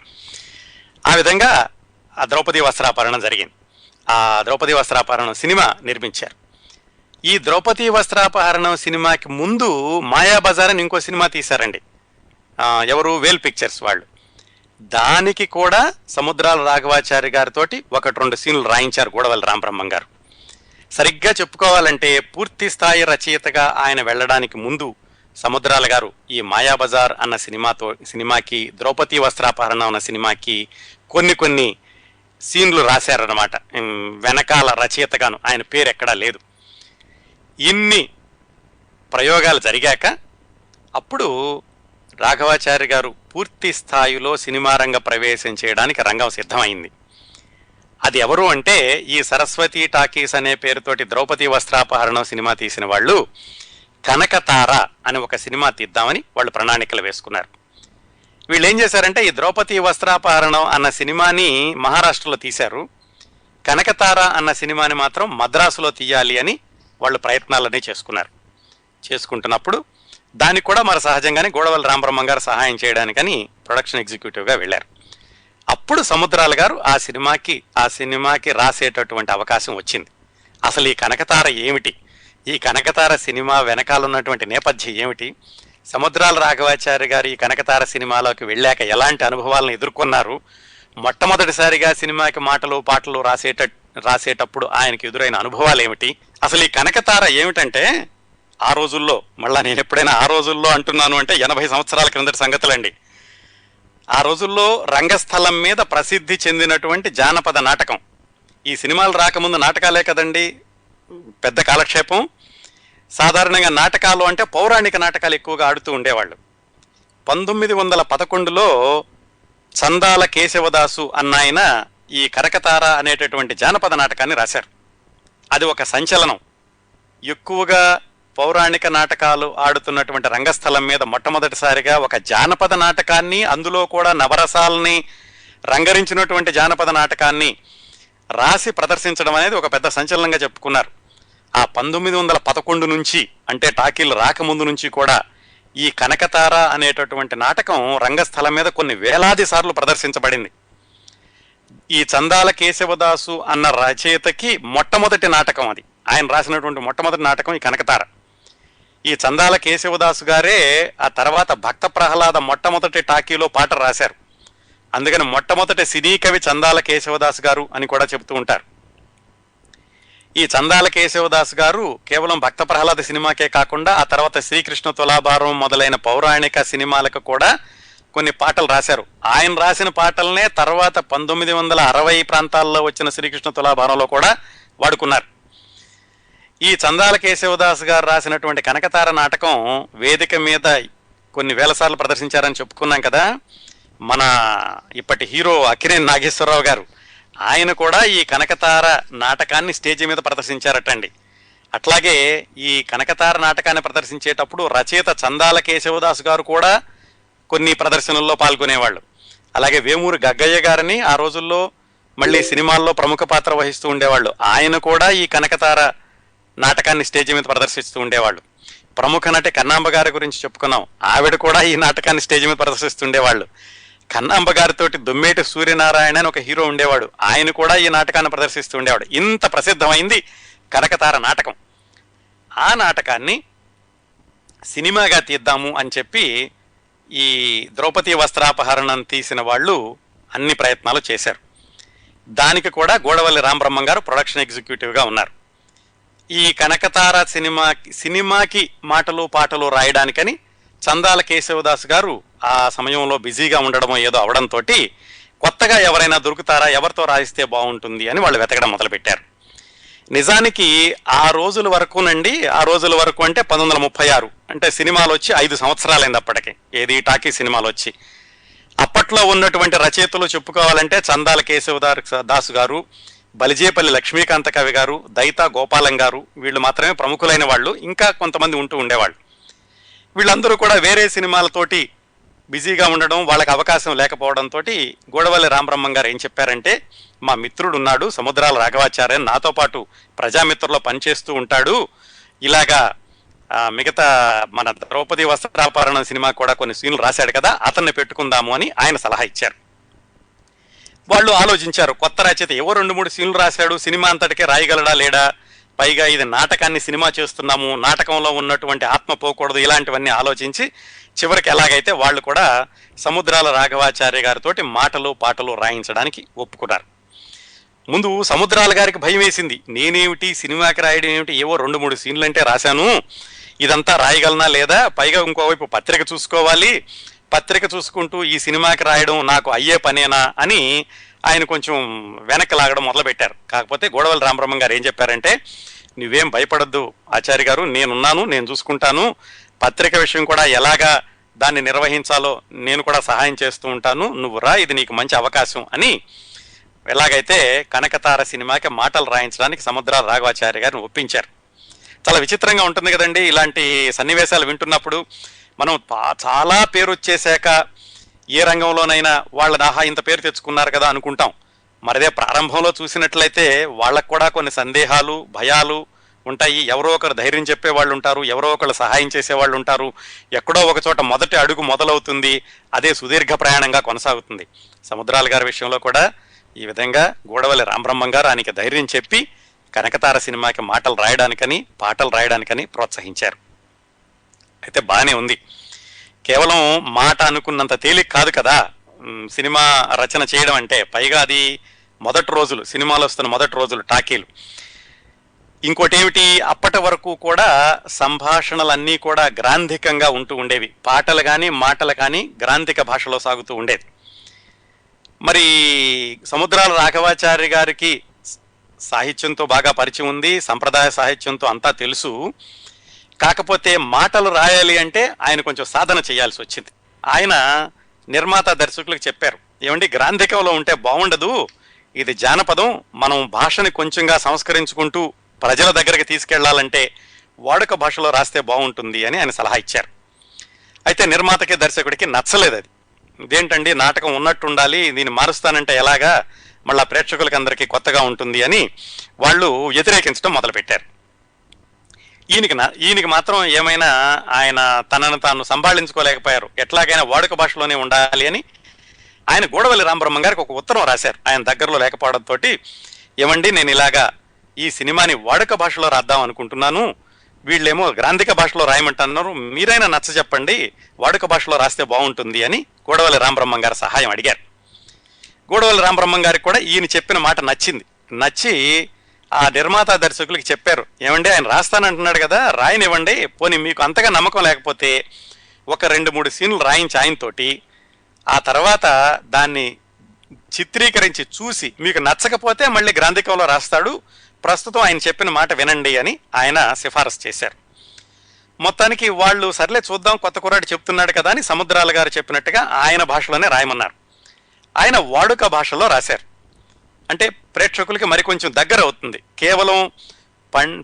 ఆ విధంగా ఆ ద్రౌపది వస్త్రాపహరణం జరిగింది. ఆ ద్రౌపది వస్త్రాపహరణం సినిమా నిర్మించారు. ఈ ద్రౌపది వస్త్రాపహరణం సినిమాకి ముందు మాయాబజార్ అని ఇంకో సినిమా తీశారండి. ఎవరు? వేల్ పిక్చర్స్ వాళ్ళు. దానికి కూడా సముద్రాల రాఘవాచార్య గారితో 1-2 సీన్లు రాయించారు గూడవల్లి రామబ్రహ్మం గారు. సరిగ్గా చెప్పుకోవాలంటే పూర్తి స్థాయి రచయితగా ఆయన వెళ్ళడానికి ముందు సముద్రాల గారు ఈ మాయాబజార్ అన్న సినిమాకి ద్రౌపది వస్త్రాపహరణం అన్న సినిమాకి కొన్ని సీన్లు రాశారన్నమాట. వెనకాల రచయితగాను ఆయన పేరు ఎక్కడా లేదు. ఇన్ని ప్రయోగాలు జరిగాక అప్పుడు రాఘవాచార్య గారు పూర్తి స్థాయిలో సినిమా రంగ ప్రవేశం చేయడానికి రంగం సిద్ధమైంది. అది ఎవరు అంటే ఈ సరస్వతి టాకీస్ అనే పేరుతోటి ద్రౌపది వస్త్రాపహరణం సినిమా తీసిన వాళ్ళు కనకతార అని ఒక సినిమా తీద్దామని వాళ్ళు ప్రణాళికలు వేసుకున్నారు. వీళ్ళు ఏం చేశారంటే ఈ ద్రౌపది వస్త్రాపహరణం అన్న సినిమాని మహారాష్ట్రలో తీశారు, కనకతార అన్న సినిమాని మాత్రం మద్రాసులో తీయాలి అని వాళ్ళు ప్రయత్నాలన్నీ చేసుకుంటున్నప్పుడు దానికి కూడా మరి సహజంగానే గూడవల్లి రామబ్రహ్మం గారు సహాయం చేయడానికని ప్రొడక్షన్ ఎగ్జిక్యూటివ్గా వెళ్ళారు. అప్పుడు సముద్రాల గారు ఆ సినిమాకి రాసేటటువంటి అవకాశం వచ్చింది. అసలు ఈ కనకతార ఏమిటి, ఈ కనకతార సినిమా వెనకాల ఉన్నటువంటి నేపథ్యం ఏమిటి, సముద్రాల రాఘవాచార్య గారు ఈ కనకతార సినిమాలోకి వెళ్ళాక ఎలాంటి అనుభవాలను ఎదుర్కొన్నారు, మొట్టమొదటిసారిగా సినిమాకి మాటలు పాటలు రాసేటప్పుడు ఆయనకి ఎదురైన అనుభవాలు ఏమిటి, అసలు ఈ కనకతార ఏమిటంటే ఆ రోజుల్లో, మళ్ళా నేను ఎప్పుడైనా ఆ రోజుల్లో అంటున్నాను అంటే 80 సంవత్సరాల క్రిందటి సంగతులండి. ఆ రోజుల్లో రంగస్థలం మీద ప్రసిద్ధి చెందినటువంటి జానపద నాటకం. ఈ సినిమాలు రాకముందు నాటకాలే కదండి పెద్ద కాలక్షేపం. సాధారణంగా నాటకాలు అంటే పౌరాణిక నాటకాలు ఎక్కువగా ఆడుతూ ఉండేవాళ్ళు. 1911లో చందాల కేశవదాసు అన్నాయన ఈ కనకతార అనేటటువంటి జానపద నాటకాన్ని రాశారు. అది ఒక సంచలనం. ఎక్కువగా పౌరాణిక నాటకాలు ఆడుతున్నటువంటి రంగస్థలం మీద మొట్టమొదటిసారిగా ఒక జానపద నాటకాన్ని, అందులో కూడా నవరసాలని రంగరించినటువంటి జానపద నాటకాన్ని రాసి ప్రదర్శించడం అనేది ఒక పెద్ద సంచలనంగా చెప్పుకున్నారు. ఆ 1911 నుంచి అంటే టాకీలు రాకముందు నుంచి కూడా ఈ కనకతార అనేటటువంటి నాటకం రంగస్థలం మీద కొన్ని వేలాది సార్లు ప్రదర్శించబడింది. ఈ చందాల కేశవదాసు అన్న రచయితకి మొట్టమొదటి నాటకం అది. ఆయన రాసినటువంటి మొట్టమొదటి నాటకం ఈ కనకతార. ఈ చందాల కేశవదాసు గారే ఆ తర్వాత భక్త ప్రహ్లాద మొట్టమొదటి టాకీలో పాట రాశారు. అందుకని మొట్టమొదటి సినీ కవి చందాల కేశవదాసు గారు అని కూడా చెబుతూ ఉంటారు. ఈ చందాల కేశవదాసు గారు కేవలం భక్త ప్రహ్లాద సినిమాకే కాకుండా ఆ తర్వాత శ్రీకృష్ణ తులాభారం మొదలైన పౌరాణిక సినిమాలకు కూడా కొన్ని పాటలు రాశారు. ఆయన రాసిన పాటలనే తర్వాత 1960 ప్రాంతాల్లో వచ్చిన శ్రీకృష్ణ తులాభారంలో కూడా వాడుకున్నారు. ఈ చందాల కేశవదాసు గారు రాసినటువంటి కనకతార నాటకం వేదిక మీద కొన్ని వేల సార్లు ప్రదర్శించారని చెప్పుకున్నాం కదా. మన ఇప్పటి హీరో అక్కినేని నాగేశ్వరరావు గారు ఆయన కూడా ఈ కనకతార నాటకాన్ని స్టేజి మీద ప్రదర్శించారటండి. అట్లాగే ఈ కనకతార నాటకాన్ని ప్రదర్శించేటప్పుడు రచయిత చందాల కేశవదాసు గారు కూడా కొన్ని ప్రదర్శనల్లో పాల్గొనేవాళ్ళు. అలాగే వేమూరి గగ్గయ్య గారిని ఆ రోజుల్లో మళ్ళీ సినిమాల్లో ప్రముఖ పాత్ర వహిస్తూ ఉండేవాళ్ళు. ఆయన కూడా ఈ కనకతార నాటకాన్ని స్టేజి మీద ప్రదర్శిస్తూ ఉండేవాళ్ళు. ప్రముఖ నటి కన్నాంబ గారి గురించి చెప్పుకున్నాం. ఆవిడ కూడా ఈ నాటకాన్ని స్టేజి మీద ప్రదర్శిస్తుండేవాళ్ళు. కన్నాంబ గారితోటి దొమ్మేటి సూర్యనారాయణ అని ఒక హీరో ఉండేవాడు. ఆయన కూడా ఈ నాటకాన్ని ప్రదర్శిస్తూ ఉండేవాడు. ఇంత ప్రసిద్ధమైంది కనకతార నాటకం. ఆ నాటకాన్ని సినిమాగా తీద్దాము అని చెప్పి ఈ ద్రౌపది వస్త్రాపహరణం తీసిన వాళ్ళు అన్ని ప్రయత్నాలు చేశారు. దానికి కూడా గూడవల్లి రామబ్రహ్మం గారు ప్రొడక్షన్ ఎగ్జిక్యూటివ్గా ఉన్నారు. ఈ కనకతార సినిమాకి మాటలు పాటలు రాయడానికని చందాల కేశవదాసు గారు ఆ సమయంలో బిజీగా ఉండడమో ఏదో అవడంతో కొత్తగా ఎవరైనా దొరుకుతారా, ఎవరితో రాయిస్తే బాగుంటుంది అని వాళ్ళు వెతకడం మొదలుపెట్టారు. నిజానికి ఆ రోజుల వరకునండి, ఆ రోజుల వరకు అంటే 1936 అంటే సినిమాలు వచ్చి 5 సంవత్సరాలైంది అప్పటికి. ఏది టాకీ సినిమాలు వచ్చి. అప్పట్లో ఉన్నటువంటి రచయితలు చెప్పుకోవాలంటే చందాల కేశవదాసు గారు, బలిజేపల్లి లక్ష్మీకాంత కవి గారు, దైతా గోపాలం గారు, వీళ్ళు మాత్రమే ప్రముఖులైన వాళ్ళు. ఇంకా కొంతమంది ఉంటూ ఉండేవాళ్ళు. వీళ్ళందరూ కూడా వేరే సినిమాలతోటి బిజీగా ఉండడం, వాళ్ళకి అవకాశం లేకపోవడంతో గూడవల్లి రామబ్రహ్మం గారు ఏం చెప్పారంటే, మా మిత్రుడు ఉన్నాడు సముద్రాల రాఘవాచార్య, నాతో పాటు ప్రజామిత్రులో పనిచేస్తూ ఉంటాడు, ఇలాగా మిగతా మన ద్రౌపది వస్త్రాపహరణం సినిమా కూడా కొన్ని సీన్లు రాశాడు కదా, అతన్ని పెట్టుకుందాము అని ఆయన సలహా ఇచ్చారు. వాళ్ళు ఆలోచించారు, కొత్త రచయిత ఏవో 2-3 సీన్లు రాశాడు, సినిమా అంతటికే రాయగలడా లేడా, పైగా ఇది నాటకాన్ని సినిమా చేస్తున్నాము, నాటకంలో ఉన్నటువంటి ఆత్మ పోకూడదు, ఇలాంటివన్నీ ఆలోచించి చివరికి ఎలాగైతే వాళ్ళు కూడా సముద్రాల రాఘవాచార్య గారితో మాటలు పాటలు రాయించడానికి ఒప్పుకున్నారు. ముందు సముద్రాల గారికి భయం వేసింది. నేనేమిటి సినిమాకి రాయడం ఏమిటి, ఏవో 2-3 సీన్లు అంటే రాశాను, ఇదంతా రాయగలనా లేదా, పైగా ఇంకోవైపు పత్రిక చూసుకోవాలి, పత్రిక చూసుకుంటూ ఈ సినిమాకి రాయడం నాకు అయ్యే పనేనా అని ఆయన కొంచెం వెనక్కి లాగడం మొదలుపెట్టారు. కాకపోతే గూడవల్లి రామబ్రహ్మం గారు ఏం చెప్పారంటే, నువ్వేం భయపడద్దు ఆచార్య గారు, నేనున్నాను, నేను చూసుకుంటాను, పత్రిక విషయం కూడా ఎలాగా దాన్ని నిర్వహించాలో నేను కూడా సహాయం చేస్తూ ఉంటాను, నువ్వు రా, ఇది నీకు మంచి అవకాశం అని ఎలాగైతే కనకతార సినిమాకి మాటలు రాయించడానికి సముద్రాల రాఘవాచార్య గారిని ఒప్పించారు. చాలా విచిత్రంగా ఉంటుంది కదండి ఇలాంటి సన్నివేశాలు వింటున్నప్పుడు. మనం చాలా పేరు వచ్చేసాక ఏ రంగంలోనైనా వాళ్ళని ఆహా ఇంత పేరు తెచ్చుకున్నారు కదా అనుకుంటాం. మరిదే ప్రారంభంలో చూసినట్లయితే వాళ్ళకు కూడా కొన్ని సందేహాలు, భయాలు ఉంటాయి. ఎవరో ఒకరు ధైర్యం చెప్పేవాళ్ళు ఉంటారు, ఎవరో ఒకరు సహాయం చేసేవాళ్ళు ఉంటారు, ఎక్కడో ఒక చోట మొదటి అడుగు మొదలవుతుంది, అదే సుదీర్ఘ ప్రయాణంగా కొనసాగుతుంది. సముద్రాల గారి విషయంలో కూడా ఈ విధంగా గూడవల్లి రామబ్రహ్మం గారు ఆయనకి ధైర్యం చెప్పి కనకతార సినిమాకి మాటలు రాయడానికని పాటలు రాయడానికని ప్రోత్సహించారు. అయితే బాగానే ఉంది. కేవలం మాట అనుకున్నంత తేలిక కాదు కదా సినిమా రచన చేయడం అంటే. పైగా అది మొదటి రోజులు, సినిమాలు వస్తున్న మొదటి రోజులు టాకీలు. ఇంకోటి ఏమిటి, అప్పటి వరకు కూడా సంభాషణలన్నీ కూడా గ్రాంధికంగా ఉంటూ ఉండేవి. పాటలు కానీ మాటలు కానీ గ్రాంధిక భాషలో సాగుతూ ఉండేది. మరి సముద్రాల రాఘవాచారి గారికి సాహిత్యంతో బాగా పరిచయం ఉంది, సంప్రదాయ సాహిత్యంతో అంతా తెలుసు. కాకపోతే మాటలు రాయాలి అంటే ఆయన కొంచెం సాధన చేయాల్సి వచ్చింది. ఆయన నిర్మాత దర్శకులకు చెప్పారు, ఏమండి గ్రాంధికంలో ఉంటే బాగుండదు, ఇది జానపదం, మనం భాషని కొంచెంగా సంస్కరించుకుంటూ ప్రజల దగ్గరికి తీసుకెళ్లాలంటే వాడుక భాషలో రాస్తే బాగుంటుంది అని ఆయన సలహా ఇచ్చారు. అయితే నిర్మాతకి దర్శకుడికి నచ్చలేదు అది. ఇదేంటండి నాటకం ఉన్నట్టు ఉండాలి, దీన్ని మారుస్తానంటే ఎలాగా, మళ్ళా ప్రేక్షకులకి అందరికీ కొత్తగా ఉంటుంది అని వాళ్ళు వ్యతిరేకించడం మొదలుపెట్టారు. ఈయనకి మాత్రం ఏమైనా ఆయన తనను తాను సంభాళించుకోలేకపోయారు. ఎట్లాగైనా వాడుక భాషలోనే ఉండాలి అని ఆయన గూడవల్లి రామబ్రహ్మం గారికి ఒక ఉత్తరం రాశారు. ఆయన దగ్గరలో లేకపోవడంతో, ఏమండి నేను ఇలాగా ఈ సినిమాని వాడుక భాషలో రాద్దాం అనుకుంటున్నాను, వీళ్ళేమో గ్రాంధిక భాషలో రాయమంటున్నారు, మీరైనా నచ్చ చెప్పండి, వాడుక భాషలో రాస్తే బాగుంటుంది అని గూడవల్లి రామబ్రహ్మం గారి సహాయం అడిగారు. గూడవల్లి రామబ్రహ్మం గారికి కూడా ఈయన చెప్పిన మాట నచ్చి ఆ నిర్మాత దర్శకులకి చెప్పారు, ఏమండి ఆయన రాస్తానంటున్నాడు కదా, రాయనివ్వండి, పోనీ మీకు అంతగా నమ్మకం లేకపోతే ఒక 2-3 సీన్లు రాయించి ఆయనతోటి, ఆ తర్వాత దాన్ని చిత్రీకరించి చూసి మీకు నచ్చకపోతే మళ్ళీ గ్రాంధికంలో రాస్తాడు, ప్రస్తుతం ఆయన చెప్పిన మాట వినండి అని ఆయన సిఫారసు చేశారు. మొత్తానికి వాళ్ళు సర్లే చూద్దాం, కొత్త కుర్రాడు చెప్తున్నాడు కదా అని సముద్రాల గారు చెప్పినట్టుగా ఆయన భాషలోనే రాయమన్నారు. ఆయన వాడుక భాషలో రాశారు. అంటే ప్రేక్షకులకి మరికొంచెం దగ్గర అవుతుంది. కేవలం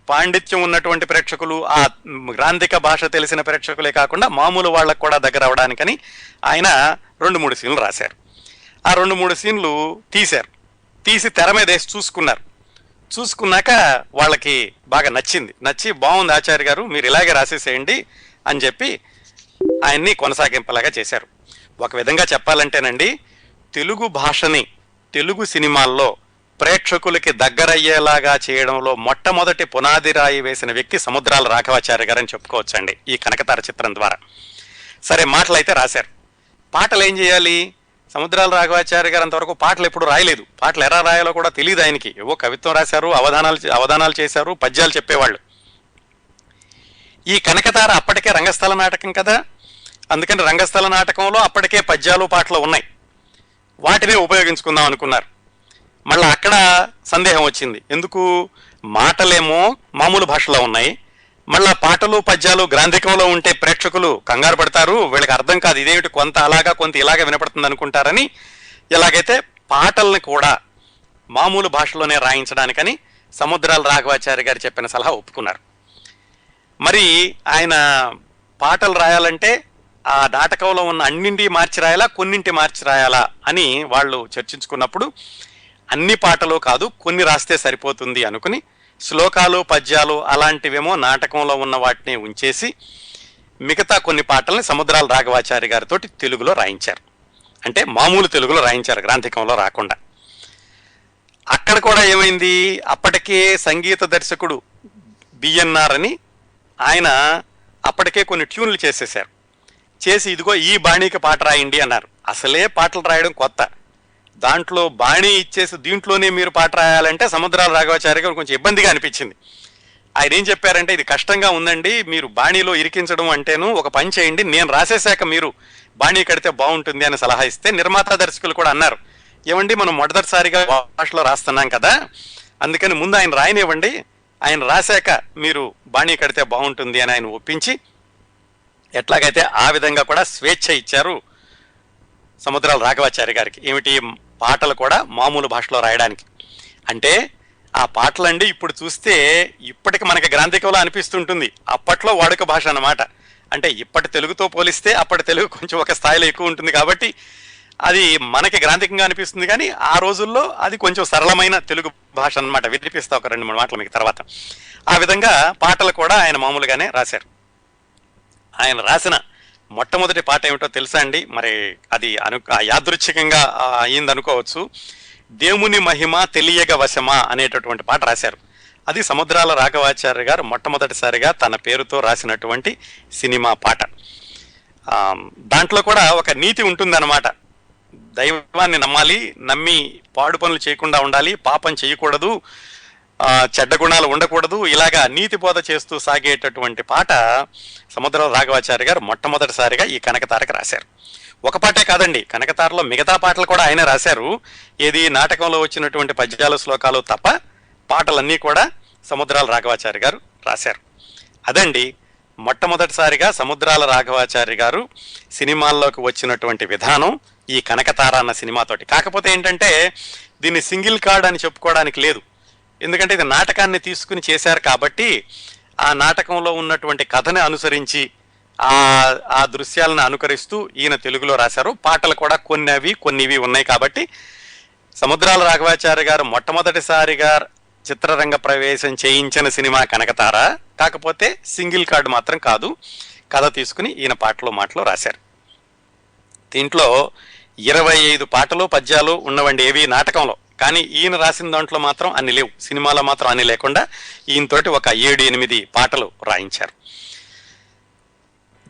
పాండిత్యం ఉన్నటువంటి ప్రేక్షకులు, ఆ గ్రాంధిక భాష తెలిసిన ప్రేక్షకులే కాకుండా మామూలు వాళ్ళకు కూడా దగ్గర అవడానికని ఆయన 2-3 సీన్లు రాశారు. ఆ 2-3 సీన్లు తీసి తెర మీద వేసి చూసుకున్నాక వాళ్ళకి బాగా నచ్చి బాగుంది ఆచార్య గారు, మీరు ఇలాగే రాసేసేయండి అని చెప్పి ఆయన్ని కొనసాగింపలాగా చేశారు. ఒక విధంగా చెప్పాలంటేనండి, తెలుగు భాషని తెలుగు సినిమాల్లో ప్రేక్షకులకి దగ్గరయ్యేలాగా చేయడంలో మొట్టమొదటి పునాది రాయి వేసిన వ్యక్తి సముద్రాల రాఘవాచార్య గారు అని చెప్పుకోవచ్చండి ఈ కనకతార చిత్రం ద్వారా. సరే, మాటలైతే రాశారు. పాటలు ఏం చేయాలి? సముద్రాల రాఘవాచార్య గారు అంతవరకు పాటలు ఎప్పుడు రాయలేదు. పాటలు ఎలా రాయాలో కూడా తెలియదు ఆయనకి. ఏవో కవిత్వం రాశారు, అవధానాలు చేశారు, పద్యాలు చెప్పేవాళ్ళు. ఈ కనకతార అప్పటికే రంగస్థల నాటకం కదా, అందుకని రంగస్థల నాటకంలో అప్పటికే పద్యాలు పాటలు ఉన్నాయి, వాటినే ఉపయోగించుకుందాం అనుకున్నారు. మళ్ళీ అక్కడ సందేహం వచ్చింది. ఎందుకు? మాటలేమో మామూలు భాషలో ఉన్నాయి, మళ్ళా పాటలు పద్యాలు గ్రాంధికంలో ఉంటే ప్రేక్షకులు కంగారు పడతారు, వీళ్ళకి అర్థం కాదు, ఇదేమిటి కొంత అలాగా కొంత ఇలాగా వినపడుతుంది అనుకుంటారని ఎలాగైతే పాటల్ని కూడా మామూలు భాషలోనే రాయించడానికని సముద్రాల రాఘవాచార్య గారు చెప్పిన సలహా ఒప్పుకున్నారు. మరి ఆయన పాటలు రాయాలంటే ఆ నాటకంలో ఉన్న అన్నింటి మార్చి రాయాలా, కొన్నింటి మార్చి రాయాలా అని వాళ్ళు చర్చించుకున్నప్పుడు అన్ని పాటలు కాదు, కొన్ని రాస్తే సరిపోతుంది అనుకుని శ్లోకాలు పద్యాలు అలాంటివేమో నాటకంలో ఉన్న వాటిని ఉంచేసి మిగతా కొన్ని పాటల్ని సముద్రాల రాఘవాచార్య గారితో తెలుగులో రాయించారు. అంటే మామూలు తెలుగులో రాయించారు, గ్రాంధికంలో రాకుండా. అక్కడ కూడా ఏమైంది, అప్పటికే సంగీత దర్శకుడు బిఎన్ఆర్ అని ఆయన అప్పటికే కొన్ని ట్యూన్లు చేసేశారు. చేసి ఇదిగో ఈ బాణీకి పాట రాయండి అన్నారు. అసలే పాటలు రాయడం కొత్త, దాంట్లో బాణీ ఇచ్చేసి దీంట్లోనే మీరు పాట రాయాలంటే సముద్రాల రాఘవాచార్య గారు కొంచెం ఇబ్బందిగా అనిపించింది. ఆయన ఏం చెప్పారంటే, ఇది కష్టంగా ఉందండి, మీరు బాణీలో ఇరికించడం అంటేను, ఒక పని చేయండి, నేను రాసేశాక మీరు బాణీ కడితే బాగుంటుంది అని సలహా ఇస్తే నిర్మాత దర్శకులు కూడా అన్నారు, ఏమండి మనం మొదటిసారిగా భాషలో రాస్తున్నాం కదా, అందుకని ముందు ఆయన రాయనివ్వండి, ఆయన రాశాక మీరు బాణీ కడితే బాగుంటుంది అని ఆయన ఒప్పించి ఎట్లాగైతే ఆ విధంగా కూడా స్వేచ్ఛ ఇచ్చారు సముద్రాల రాఘవాచార్య గారికి. ఏమిటి, పాటలు కూడా మామూలు భాషలో రాయడానికి. అంటే ఆ పాటలండి ఇప్పుడు చూస్తే ఇప్పటికి మనకి గ్రాంధికంలో అనిపిస్తుంటుంది, అప్పట్లో వాడుక భాష అన్నమాట. అంటే ఇప్పటి తెలుగుతో పోలిస్తే అప్పటి తెలుగు కొంచెం ఒక స్థాయిలో ఎక్కువ ఉంటుంది కాబట్టి అది మనకి గ్రాంధికంగా అనిపిస్తుంది, కానీ ఆ రోజుల్లో అది కొంచెం సరళమైన తెలుగు భాష అన్నమాట. వినిపిస్తా ఒక 2-3 మాటలు మీకు తర్వాత. ఆ విధంగా పాటలు కూడా ఆయన మామూలుగానే రాశారు. ఆయన రాసిన మొట్టమొదటి పాట ఏమిటో తెలుసా అండి? మరి అది యాదృచ్ఛికంగా అయింది అనుకోవచ్చు. దేవుని మహిమ తెలియగ వశమా అనేటటువంటి పాట రాశారు. అది సముద్రాల రాఘవాచార్య గారు మొట్టమొదటిసారిగా తన పేరుతో రాసినటువంటి సినిమా పాట. దాంట్లో కూడా ఒక నీతి ఉంటుందన్నమాట. దైవాన్ని నమ్మాలి, నమ్మి పాడు పనులు చేయకుండా ఉండాలి, పాపం చేయకూడదు, చెడ్డ గుణాలు ఉండకూడదు, ఇలాగా నీతి బోధ చేస్తూ సాగేటటువంటి పాట సముద్రాల రాఘవాచార్య గారు మొట్టమొదటిసారిగా ఈ కనకతారకి రాశారు. ఒక పాటే కాదండి, కనకతారలో మిగతా పాటలు కూడా ఆయన రాశారు. ఏది నాటకంలో వచ్చినటువంటి పద్యాలు శ్లోకాలు తప్ప పాటలన్నీ కూడా సముద్రాల రాఘవాచారి గారు రాశారు. అదండి మొట్టమొదటిసారిగా సముద్రాల రాఘవాచారి గారు సినిమాల్లోకి వచ్చినటువంటి విధానం ఈ కనకతార అన్న సినిమాతోటి. కాకపోతే ఏంటంటే దీన్ని సింగిల్ కార్డ్ అని చెప్పుకోవడానికి లేదు, ఎందుకంటే ఇది నాటకాన్ని తీసుకుని చేశారు కాబట్టి ఆ నాటకంలో ఉన్నటువంటి కథని అనుసరించి ఆ దృశ్యాలను అనుకరిస్తూ ఈయన తెలుగులో రాశారు. పాటలు కూడా కొన్నివి ఉన్నాయి కాబట్టి సముద్రాల రాఘవాచారి గారు మొట్టమొదటిసారిగా చిత్రరంగ ప్రవేశం చేయించిన సినిమా కనకతార. కాకపోతే సింగిల్ కార్డు మాత్రం కాదు, కథ తీసుకుని ఈయన మాటలు రాశారు. దీంట్లో 25 పాటలు పద్యాలు ఉన్నవండి ఏవి నాటకంలో, కానీ ఈయన రాసిన దాంట్లో మాత్రం అన్ని లేవు. సినిమాలో మాత్రం అన్ని లేకుండా ఈయనతోటి ఒక 7-8 పాటలు రాయించారు.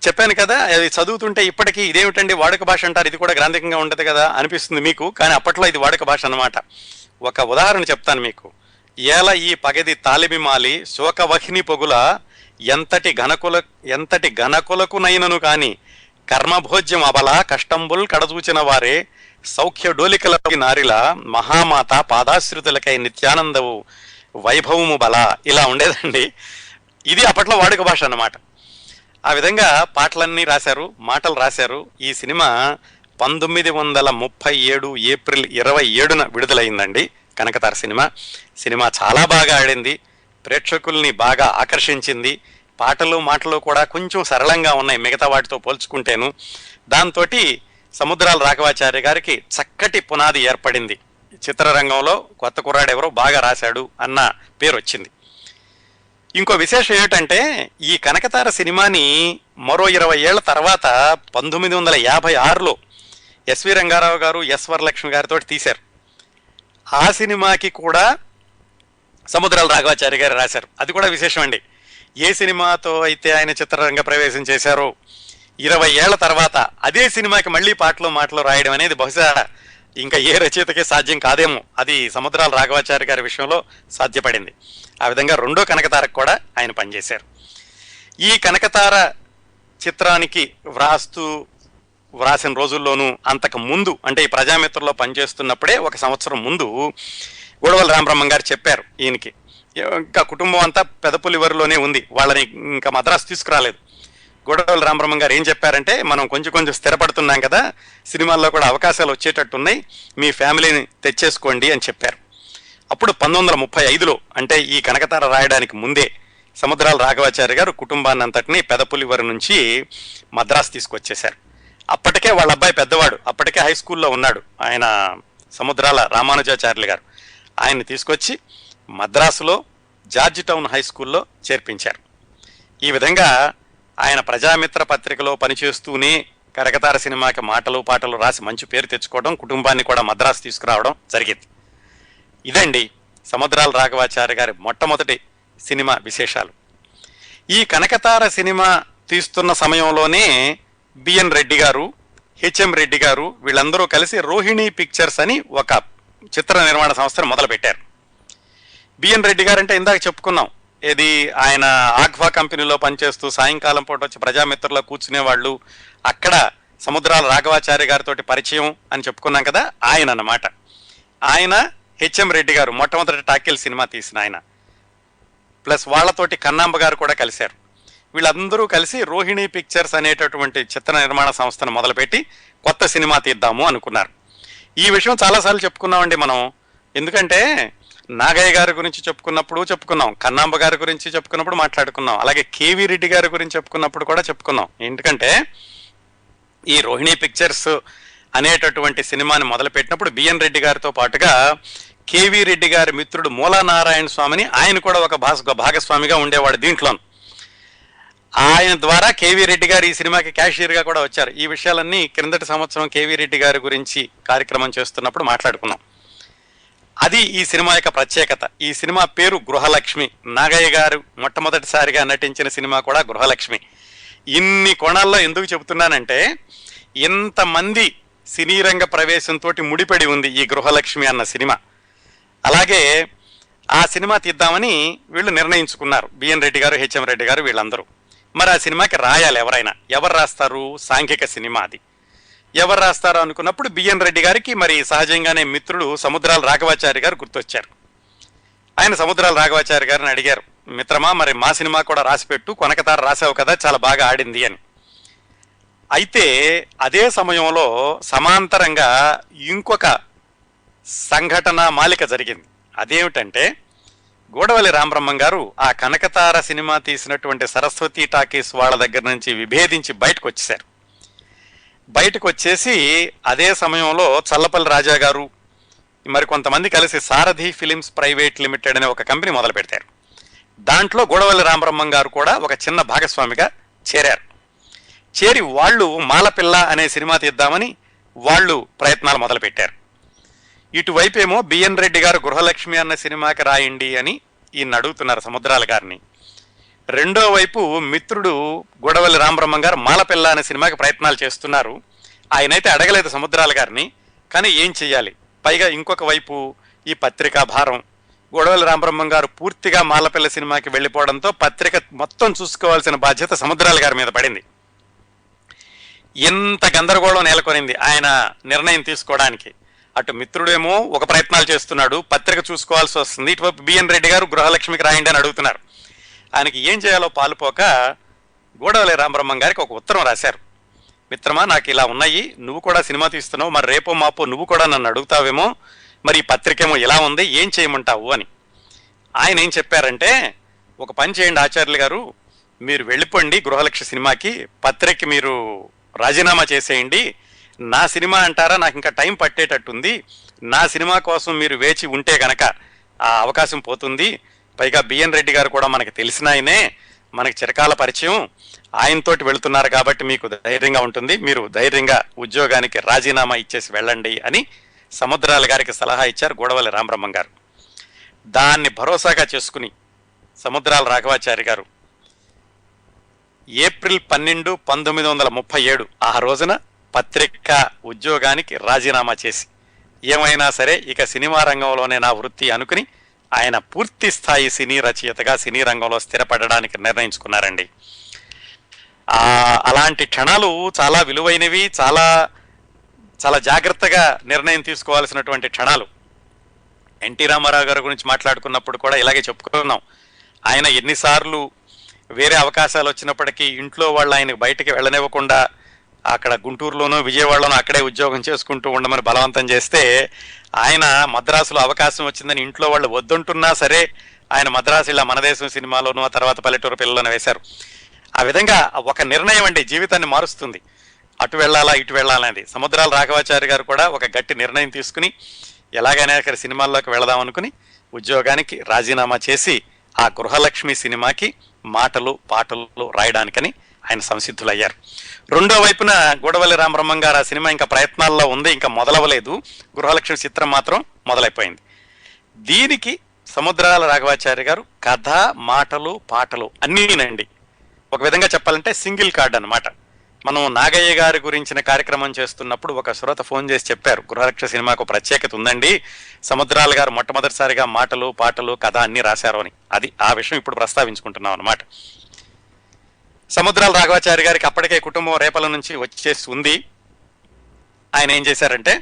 చెప్పాను కదా, అది చదువుతుంటే ఇప్పటికీ ఇదేమిటండి వాడుక భాష అంటారు, ఇది కూడా గ్రాంధికంగా ఉండదు కదా అనిపిస్తుంది మీకు, కానీ అప్పట్లో ఇది వాడుక భాష అన్నమాట. ఒక ఉదాహరణ చెప్తాను మీకు. ఏల ఈ పగది తాలిబిమాలి శోకవహిని పొగుల ఎంతటి ఘనకులకునైనను కాని కర్మభోజ్యం అబల కష్టంబుల్ కడచూచిన వారే సౌఖ్య డోలికల నారిల మహామాత పాదాశ్రుతులకై నిత్యానందవు వైభవము బల. ఇలా ఉండేదండి. ఇది అప్పట్లో వాడుక భాష అన్నమాట. ఆ విధంగా పాటలన్నీ రాశారు, మాటలు రాశారు. ఈ సినిమా 1937 ఏప్రిల్ 27న విడుదలైందండి కనకతార సినిమా చాలా బాగా ఆడింది, ప్రేక్షకుల్ని బాగా ఆకర్షించింది. పాటలు మాటలు కూడా కొంచెం సరళంగా ఉన్నాయి మిగతా వాటితో పోల్చుకుంటేను. దాంతో సముద్రాల రాఘవాచార్య గారికి చక్కటి పునాది ఏర్పడింది. చిత్రరంగంలో కొత్త కుర్రాడు ఎవరో బాగా రాశాడు అన్న పేరు వచ్చింది. ఇంకో విశేషం ఏమిటంటే ఈ కనకతార సినిమాని మరో 20 ఏళ్ల తర్వాత 1956లో ఎస్వి రంగారావు గారు ఎస్ వరలక్ష్మి గారితో తీశారు. ఆ సినిమాకి కూడా సముద్రాల రాఘవాచారి గారు రాశారు. అది కూడా విశేషం అండి. ఏ సినిమాతో అయితే ఆయన చిత్రరంగ ప్రవేశం చేశారో 20 ఏళ్ల తర్వాత అదే సినిమాకి మళ్ళీ పాటలు మాటలు రాయడం అనేది బహుశా ఇంకా ఏ రచయితకే సాధ్యం కాదేమో. అది సముద్రాల రాఘవాచారి గారి విషయంలో సాధ్యపడింది. ఆ విధంగా రెండో కనకతారకు కూడా ఆయన పనిచేశారు. ఈ కనకతార చిత్రానికి వ్రాసిన రోజుల్లోనూ అంతకు ముందు అంటే ఈ ప్రజామిత్రలో పనిచేస్తున్నప్పుడే 1 సంవత్సరం ముందు గొడవల రామబ్రహ్మం గారు చెప్పారు ఈయనకి, ఇంకా కుటుంబం అంతా పెదపులివరిలోనే ఉంది, వాళ్ళని ఇంకా మద్రాసు తీసుకురాలేదు. గొడవల రామబ్రహ్మం గారు ఏం చెప్పారంటే, మనం కొంచెం స్థిరపడుతున్నాం కదా, సినిమాల్లో కూడా అవకాశాలు వచ్చేటట్టున్నాయి, మీ ఫ్యామిలీని తెచ్చేసుకోండి అని చెప్పారు. అప్పుడు 1935లో అంటే ఈ కనకతార రాయడానికి ముందే సముద్రాల రాఘవాచార్య గారు కుటుంబాన్ని అంతటినీ పెదపులివరి నుంచి మద్రాసు తీసుకొచ్చేశారు. అప్పటికే వాళ్ళ అబ్బాయి పెద్దవాడు, అప్పటికే హై స్కూల్లో ఉన్నాడు ఆయన, సముద్రాల రామానుజాచార్యులు గారు. ఆయన్ని తీసుకొచ్చి మద్రాసులో జార్జి టౌన్ హై స్కూల్లో చేర్పించారు. ఈ విధంగా ఆయన ప్రజామిత్ర పత్రికలో పనిచేస్తూనే కనకతార సినిమాకి మాటలు పాటలు రాసి మంచి పేరు తెచ్చుకోవడం, కుటుంబాన్ని కూడా మద్రాసు తీసుకురావడం జరిగింది. ఇదండి సముద్రాల రాఘవాచార్య గారి మొట్టమొదటి సినిమా విశేషాలు. ఈ కనకతార సినిమా తీస్తున్న సమయంలోనే బిఎన్ రెడ్డి గారు, హెచ్ఎం రెడ్డి గారు వీళ్ళందరూ కలిసి రోహిణి పిక్చర్స్ అని ఒక చిత్ర నిర్మాణ సంస్థను మొదలుపెట్టారు. బిఎన్ రెడ్డి గారు అంటే ఇందాక చెప్పుకున్నాం, ఇది ఆయన ఆగ్వా కంపెనీలో పనిచేస్తూ సాయంకాలం పూట వచ్చి ప్రజామిత్రలో కూర్చునేవాళ్ళు. అక్కడ సముద్రాల రాఘవాచార్య గారితో పరిచయం అని చెప్పుకున్నాం కదా, ఆయన అన్నమాట. ఆయన హెచ్ఎం రెడ్డి గారు మొట్టమొదటి టాకిల్ సినిమా తీసిన ఆయన, ప్లస్ వాళ్లతోటి కన్నాంబ గారు కూడా కలిశారు. వీళ్ళందరూ కలిసి రోహిణి పిక్చర్స్ అనేటటువంటి చిత్ర నిర్మాణ సంస్థను మొదలుపెట్టి కొత్త సినిమా తీద్దాము అనుకున్నారు. ఈ విషయం చాలాసార్లు చెప్పుకున్నామండి మనం, ఎందుకంటే నాగయ్య గారి గురించి చెప్పుకున్నాం, కన్నాంబ గారి గురించి చెప్పుకున్నప్పుడు మాట్లాడుకున్నాం, అలాగే కేవీ రెడ్డి గారి గురించి చెప్పుకున్నప్పుడు కూడా చెప్పుకున్నాం. ఎందుకంటే ఈ రోహిణి పిక్చర్స్ అనేటటువంటి సినిమాని మొదలుపెట్టినప్పుడు బిఎన్ రెడ్డి గారితో పాటుగా కేవీ రెడ్డి గారి మిత్రుడు మూలా నారాయణ స్వామిని ఆయన కూడా ఒక భాగస్వామిగా ఉండేవాడు దీంట్లోను. ఆయన ద్వారా కేవీ రెడ్డి గారు ఈ సినిమాకి క్యాషియర్గా కూడా వచ్చారు. ఈ విషయాలన్నీ క్రిందటి సంవత్సరం కేవీ రెడ్డి గారి గురించి కార్యక్రమం చేస్తున్నప్పుడు మాట్లాడుకున్నాం. అది ఈ సినిమా యొక్క ప్రత్యేకత. ఈ సినిమా పేరు గృహలక్ష్మి. నాగయ్య గారు మొట్టమొదటిసారిగా నటించిన సినిమా కూడా గృహలక్ష్మి. ఇన్ని కోణాల్లో ఎందుకు చెబుతున్నానంటే, ఇంతమంది సినీ రంగ ప్రవేశంతో ముడిపడి ఉంది ఈ గృహలక్ష్మి అన్న సినిమా. అలాగే ఆ సినిమా తీద్దామని వీళ్ళు నిర్ణయించుకున్నారు, బిఎన్ రెడ్డి గారు, హెచ్ఎం రెడ్డి గారు వీళ్ళందరూ. మరి ఆ సినిమాకి రాయాలి ఎవరైనా, ఎవరు రాస్తారు? సాంఘిక సినిమా అది. ఎవరు రాస్తారో అనుకున్నప్పుడు బిఎన్ రెడ్డి గారికి మరి సహజంగానే మిత్రుడు సముద్రాల రాఘవాచారి గారు గుర్తొచ్చారు. ఆయన సముద్రాల రాఘవాచారి గారిని అడిగారు, మిత్రమా మరి మా సినిమా కూడా రాసిపెట్టు, కొనకతార రాసావు కదా, చాలా బాగా ఆడింది అని. అయితే అదే సమయంలో సమాంతరంగా ఇంకొక సంఘటన మాలిక జరిగింది. అదేమిటంటే గూడవల్లి రామబ్రహ్మం గారు ఆ కనకతార సినిమా తీసినటువంటి సరస్వతి టాకీస్ వాళ్ళ దగ్గర నుంచి విభేదించి బయటకు వచ్చేశారు. బయటకు వచ్చేసి అదే సమయంలో చల్లపల్లి రాజా గారు మరి కొంతమంది కలిసి సారథి ఫిలిమ్స్ ప్రైవేట్ లిమిటెడ్ అనే ఒక కంపెనీ మొదలు పెడతారు. దాంట్లో గూడవల్లి రామబ్రహ్మం గారు కూడా ఒక చిన్న భాగస్వామిగా చేరారు. చేరి వాళ్ళు మాలపిల్ల అనే సినిమా తీద్దామని వాళ్ళు ప్రయత్నాలు మొదలుపెట్టారు. ఇటువైపేమో బిఎన్ రెడ్డి గారు గృహలక్ష్మి అన్న సినిమాకి రాయండి అని ఈయన అడుగుతున్నారు సముద్రాల గారిని. రెండో వైపు మిత్రుడు గూడవల్లి రామబ్రహ్మం గారు మాలపిల్ల అనే సినిమాకి ప్రయత్నాలు చేస్తున్నారు. ఆయనైతే అడగలేదు సముద్రాల గారిని, కానీ ఏం చెయ్యాలి? పైగా ఇంకొక వైపు ఈ పత్రికా భారం. గూడవల్లి రామబ్రహ్మం గారు పూర్తిగా మాలపిల్ల సినిమాకి వెళ్ళిపోవడంతో పత్రిక మొత్తం చూసుకోవాల్సిన బాధ్యత సముద్రాల గారి మీద పడింది. ఎంత గందరగోళం నెలకొనింది ఆయన నిర్ణయం తీసుకోవడానికి. అటు మిత్రుడేమో ఒక ప్రయత్నాలు చేస్తున్నాడు, పత్రిక చూసుకోవాల్సి వస్తుంది. ఇటువైపు బిఎన్ రెడ్డి గారు గృహలక్ష్మికి రాయండి అని అడుగుతున్నారు. ఆయనకి ఏం చేయాలో పాలుపోక గూడవల్లి రామబ్రహ్మం గారికి ఒక ఉత్తరం రాశారు. మిత్రమా, నాకు ఇలా ఉన్నాయి, నువ్వు కూడా సినిమా తీస్తున్నావు, మరి రేపో మాపో నువ్వు కూడా నన్ను అడుగుతావేమో, మరి ఈ పత్రికేమో ఇలా ఉంది, ఏం చేయమంటావు అని. ఆయన ఏం చెప్పారంటే, ఒక పని చేయండి ఆచార్యులు గారు, మీరు వెళ్ళిపోండి గృహలక్ష్మి సినిమాకి, పత్రికకి మీరు రాజీనామా చేసేయండి. నా సినిమా అంటారా, నాకు ఇంకా టైం పట్టేటట్టుంది, నా సినిమా కోసం మీరు వేచి ఉంటే గనక ఆ అవకాశం పోతుంది. పైగా బిఎన్ రెడ్డి గారు కూడా మనకి తెలిసిన ఆయనే, మనకి చిరకాల పరిచయం, ఆయనతోటి వెళుతున్నారు కాబట్టి మీకు ధైర్యంగా ఉంటుంది, మీరు ధైర్యంగా ఉద్యోగానికి రాజీనామా ఇచ్చేసి వెళ్ళండి అని సముద్రాల గారికి సలహా ఇచ్చారు గూడవల్లి రామబ్రహ్మం గారు. దాన్ని భరోసాగా చేసుకుని సముద్రాల రాఘవాచారి గారు ఏప్రిల్ 12, 1937 ఆ రోజున పత్రిక ఉద్యోగానికి రాజీనామా చేసి, ఏమైనా సరే ఇక సినిమా రంగంలోనే నా వృత్తి అనుకుని ఆయన పూర్తి స్థాయి సినీ రచయితగా సినీ రంగంలో స్థిరపడడానికి నిర్ణయించుకున్నారండి. అలాంటి క్షణాలు చాలా విలువైనవి, చాలా చాలా జాగ్రత్తగా నిర్ణయం తీసుకోవాల్సినటువంటి క్షణాలు. ఎన్టీ రామారావు గారి గురించి మాట్లాడుకున్నప్పుడు కూడా ఇలాగే చెప్పుకున్నాం. ఆయన ఎన్నిసార్లు వేరే అవకాశాలు వచ్చినప్పటికీ ఇంట్లో వాళ్ళు ఆయనకు బయటికి వెళ్ళనివ్వకుండా అక్కడ గుంటూరులోనూ విజయవాడలోనూ అక్కడే ఉద్యోగం చేసుకుంటూ ఉండమని బలవంతం చేస్తే, ఆయన మద్రాసులో అవకాశం వచ్చిందని ఇంట్లో వాళ్ళు వద్దంటున్నా సరే ఆయన మద్రాసు ఇలా మనదేశం సినిమాలోనూ ఆ తర్వాత పల్లెటూరు పిల్లలను వేశారు. ఆ విధంగా ఒక నిర్ణయం అండి జీవితాన్ని మారుస్తుంది. అటు వెళ్ళాలా ఇటు వెళ్ళాలా అనేది. సముద్రాల రాఘవాచారి గారు కూడా ఒక గట్టి నిర్ణయం తీసుకుని ఎలాగైనా ఇక్కడ సినిమాల్లోకి వెళదాం అనుకుని ఉద్యోగానికి రాజీనామా చేసి ఆ గృహలక్ష్మి సినిమాకి మాటలు పాటలు రాయడానికని ఆయన సంసిద్ధులయ్యారు. రెండో వైపున గూడవల్లి రామబ్రహ్మం గారు ఆ సినిమా ఇంకా ప్రయత్నాల్లో ఉంది, ఇంకా మొదలవలేదు. గృహలక్ష్మి చిత్రం మాత్రం మొదలైపోయింది. దీనికి సముద్రాల రాఘవాచారి గారు కథ, మాటలు, పాటలు అన్నీనండి. ఒక విధంగా చెప్పాలంటే సింగిల్ కార్డ్ అనమాట. మనం నాగయ్య గారి గురించిన కార్యక్రమం చేస్తున్నప్పుడు ఒక శ్రోత ఫోన్ చేసి చెప్పారు, గృహలక్ష్మి సినిమాకు ప్రత్యేకత ఉందండి, సముద్రాల గారు మొట్టమొదటిసారిగా మాటలు, పాటలు, కథ అన్ని రాశారు అని. అది ఆ విషయం ఇప్పుడు ప్రస్తావించుకుంటున్నాం అనమాట. సముద్రాల రాఘవాచారి గారికి అప్పటికే కుటుంబం రేపల నుంచి వచ్చేసి ఉంది. ఆయన ఏం చేశారంటే,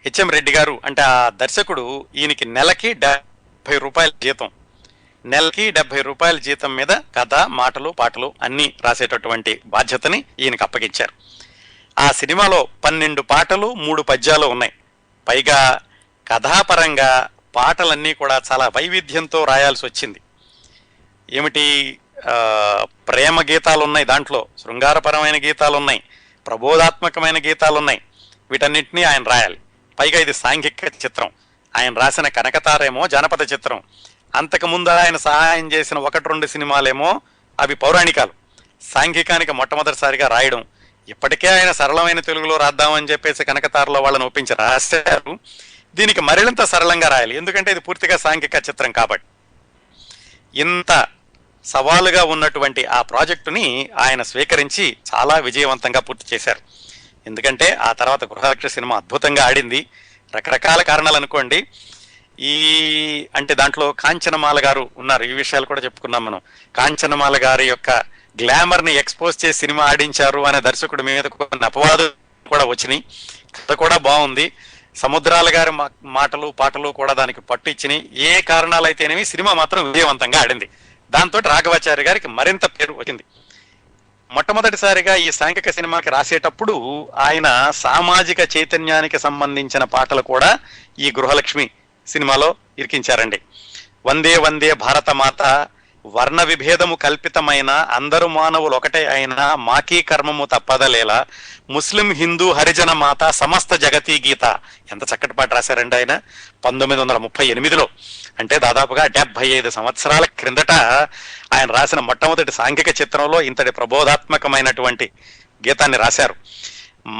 హెచ్ఎం రెడ్డి గారు అంటే ఆ దర్శకుడు ఈయనకి నెలకి 70 రూపాయల జీతం, నెలకి 70 రూపాయల జీతం మీద కథ, మాటలు, పాటలు అన్నీ రాసేటటువంటి బాధ్యతని ఈయనకి అప్పగించారు. ఆ సినిమాలో 12 పాటలు 3 పద్యాలు ఉన్నాయి. పైగా కథాపరంగా పాటలన్నీ కూడా చాలా వైవిధ్యంతో రాయాల్సి వచ్చింది. ఏమిటి, ప్రేమ గీతాలు ఉన్నాయి, దాంట్లో శృంగారపరమైన గీతాలు ఉన్నాయి, ప్రబోధాత్మకమైన గీతాలు ఉన్నాయి. వీటన్నింటినీ ఆయన రాయాలి. పైగా ఇది సాంఘిక చిత్రం. ఆయన రాసిన కనకతారేమో జానపద చిత్రం. అంతకుముందు ఆయన సహాయం చేసిన 1-2 సినిమాలేమో అవి పౌరాణికాలు. సాంఘికానికి మొట్టమొదటిసారిగా రాయడం. ఇప్పటికే ఆయన సరళమైన తెలుగులో రాద్దామని చెప్పేసి కనకతారలో వాళ్ళని ఒప్పించి రాశారు. దీనికి మరింత సరళంగా రాయాలి, ఎందుకంటే ఇది పూర్తిగా సాంఘిక చిత్రం కాబట్టి. ఇంత సవాలుగా ఉన్నటువంటి ఆ ప్రాజెక్టుని ఆయన స్వీకరించి చాలా విజయవంతంగా పూర్తి చేశారు. ఎందుకంటే ఆ తర్వాత గృహలక్ష్మి సినిమా అద్భుతంగా ఆడింది. రకరకాల కారణాలు అనుకోండి. అంటే దాంట్లో కాంచనమాల గారు ఉన్నారు, ఈ విషయాలు కూడా చెప్పుకున్నాం మనం. కాంచనమాల గారి యొక్క గ్లామర్ ని ఎక్స్పోజ్ చేసి సినిమా ఆడించారు అనే దర్శకుడి మీద కొన్ని అపవాదాలు కూడా వచ్చినాయి. కథ కూడా బాగుంది. సముద్రాల గారి మాటలు పాటలు కూడా దానికి పట్టు ఇచ్చినాయి. ఏ కారణాలైతేనేమి సినిమా మాత్రం విజయవంతంగా ఆడింది. దాంతో రాఘవాచారి గారికి మరింత పేరు వచ్చింది. మొట్టమొదటిసారిగా ఈ సాంఘిక సినిమాకి రాసేటప్పుడు ఆయన సామాజిక చైతన్యానికి సంబంధించిన పాటలు కూడా ఈ గృహలక్ష్మి సినిమాలో ఇరికించారండి. వందే వందే భారత మాత, వర్ణ విభేదము కల్పితమైన, అందరు మానవులు ఒకటే అయినా, మాకీ కర్మము తప్పదలేలా, ముస్లిం హిందూ హరిజన మాత, సమస్త జగతీ గీత. ఎంత చక్కటి పాట రాశారండి ఆయన 1938లో. అంటే దాదాపుగా 75 సంవత్సరాల క్రిందట ఆయన రాసిన మొట్టమొదటి సాంఘిక చిత్రంలో ఇంతటి ప్రబోధాత్మకమైనటువంటి గీతాన్ని రాశారు.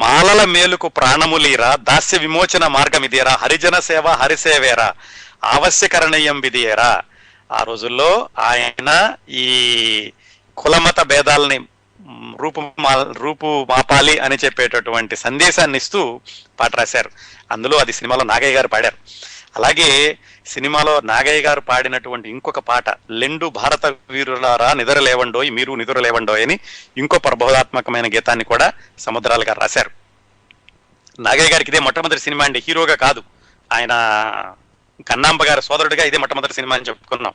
మాలల మేలుకు ప్రాణములీరా, దాస్య విమోచన మార్గమిదేరా, హరిజన సేవ హరిసేవేరా, ఆవశ్యకరణీయం విధియేరా. ఆ రోజుల్లో ఆయన ఈ కులమత భేదాలని రూపు మాపాలి అని చెప్పేటటువంటి సందేశాన్ని ఇస్తూ పాట రాశారు. అందులో అది సినిమాలో నాగయ్య గారు పాడారు. అలాగే సినిమాలో నాగయ్య గారు పాడినటువంటి ఇంకొక పాట, లెండు భారత వీరులారా నిద్రలేవండోయ్, మీరు నిద్రలేవండోయ్ అని ఇంకో ప్రబోధాత్మకమైన గీతాన్ని కూడా సముద్రాల గారు రాశారు. నాగయ్య గారికి ఇదే మొట్టమొదటి సినిమా అండి, హీరోగా కాదు. ఆయన కన్నాంబ గారి సోదరుడిగా ఇదే మొట్టమొదటి సినిమా అని చెప్పుకున్నాం.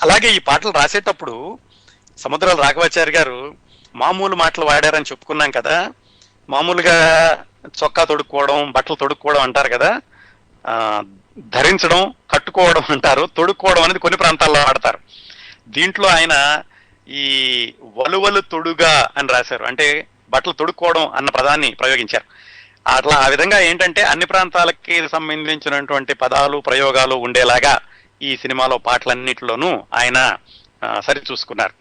అలాగే ఈ పాటలు రాసేటప్పుడు సముద్రాల రాఘవాచారి గారు మామూలు మాటలు వాడారని చెప్పుకున్నాం కదా. మామూలుగా చొక్కా తొడుక్కోవడం, బట్టలు తొడుక్కోవడం అంటారు కదా, ధరించడం, కట్టుకోవడం అంటారు. తొడుక్కోవడం అనేది కొన్ని ప్రాంతాల్లో వాడతారు. దీంట్లో ఆయన ఈ వలువలు తొడుగా అని రాశారు. అంటే బట్టలు తొడుక్కోవడం అన్న పదాన్ని ప్రయోగించారు. అట్లా ఆ విధంగా ఏంటంటే అన్ని ప్రాంతాలకి సంబంధించినటువంటి పదాలు ప్రయోగాలు ఉండేలాగా ఈ సినిమాలో పాటలన్నిటిలోనూ ఆయన సరి చూసుకున్నారు.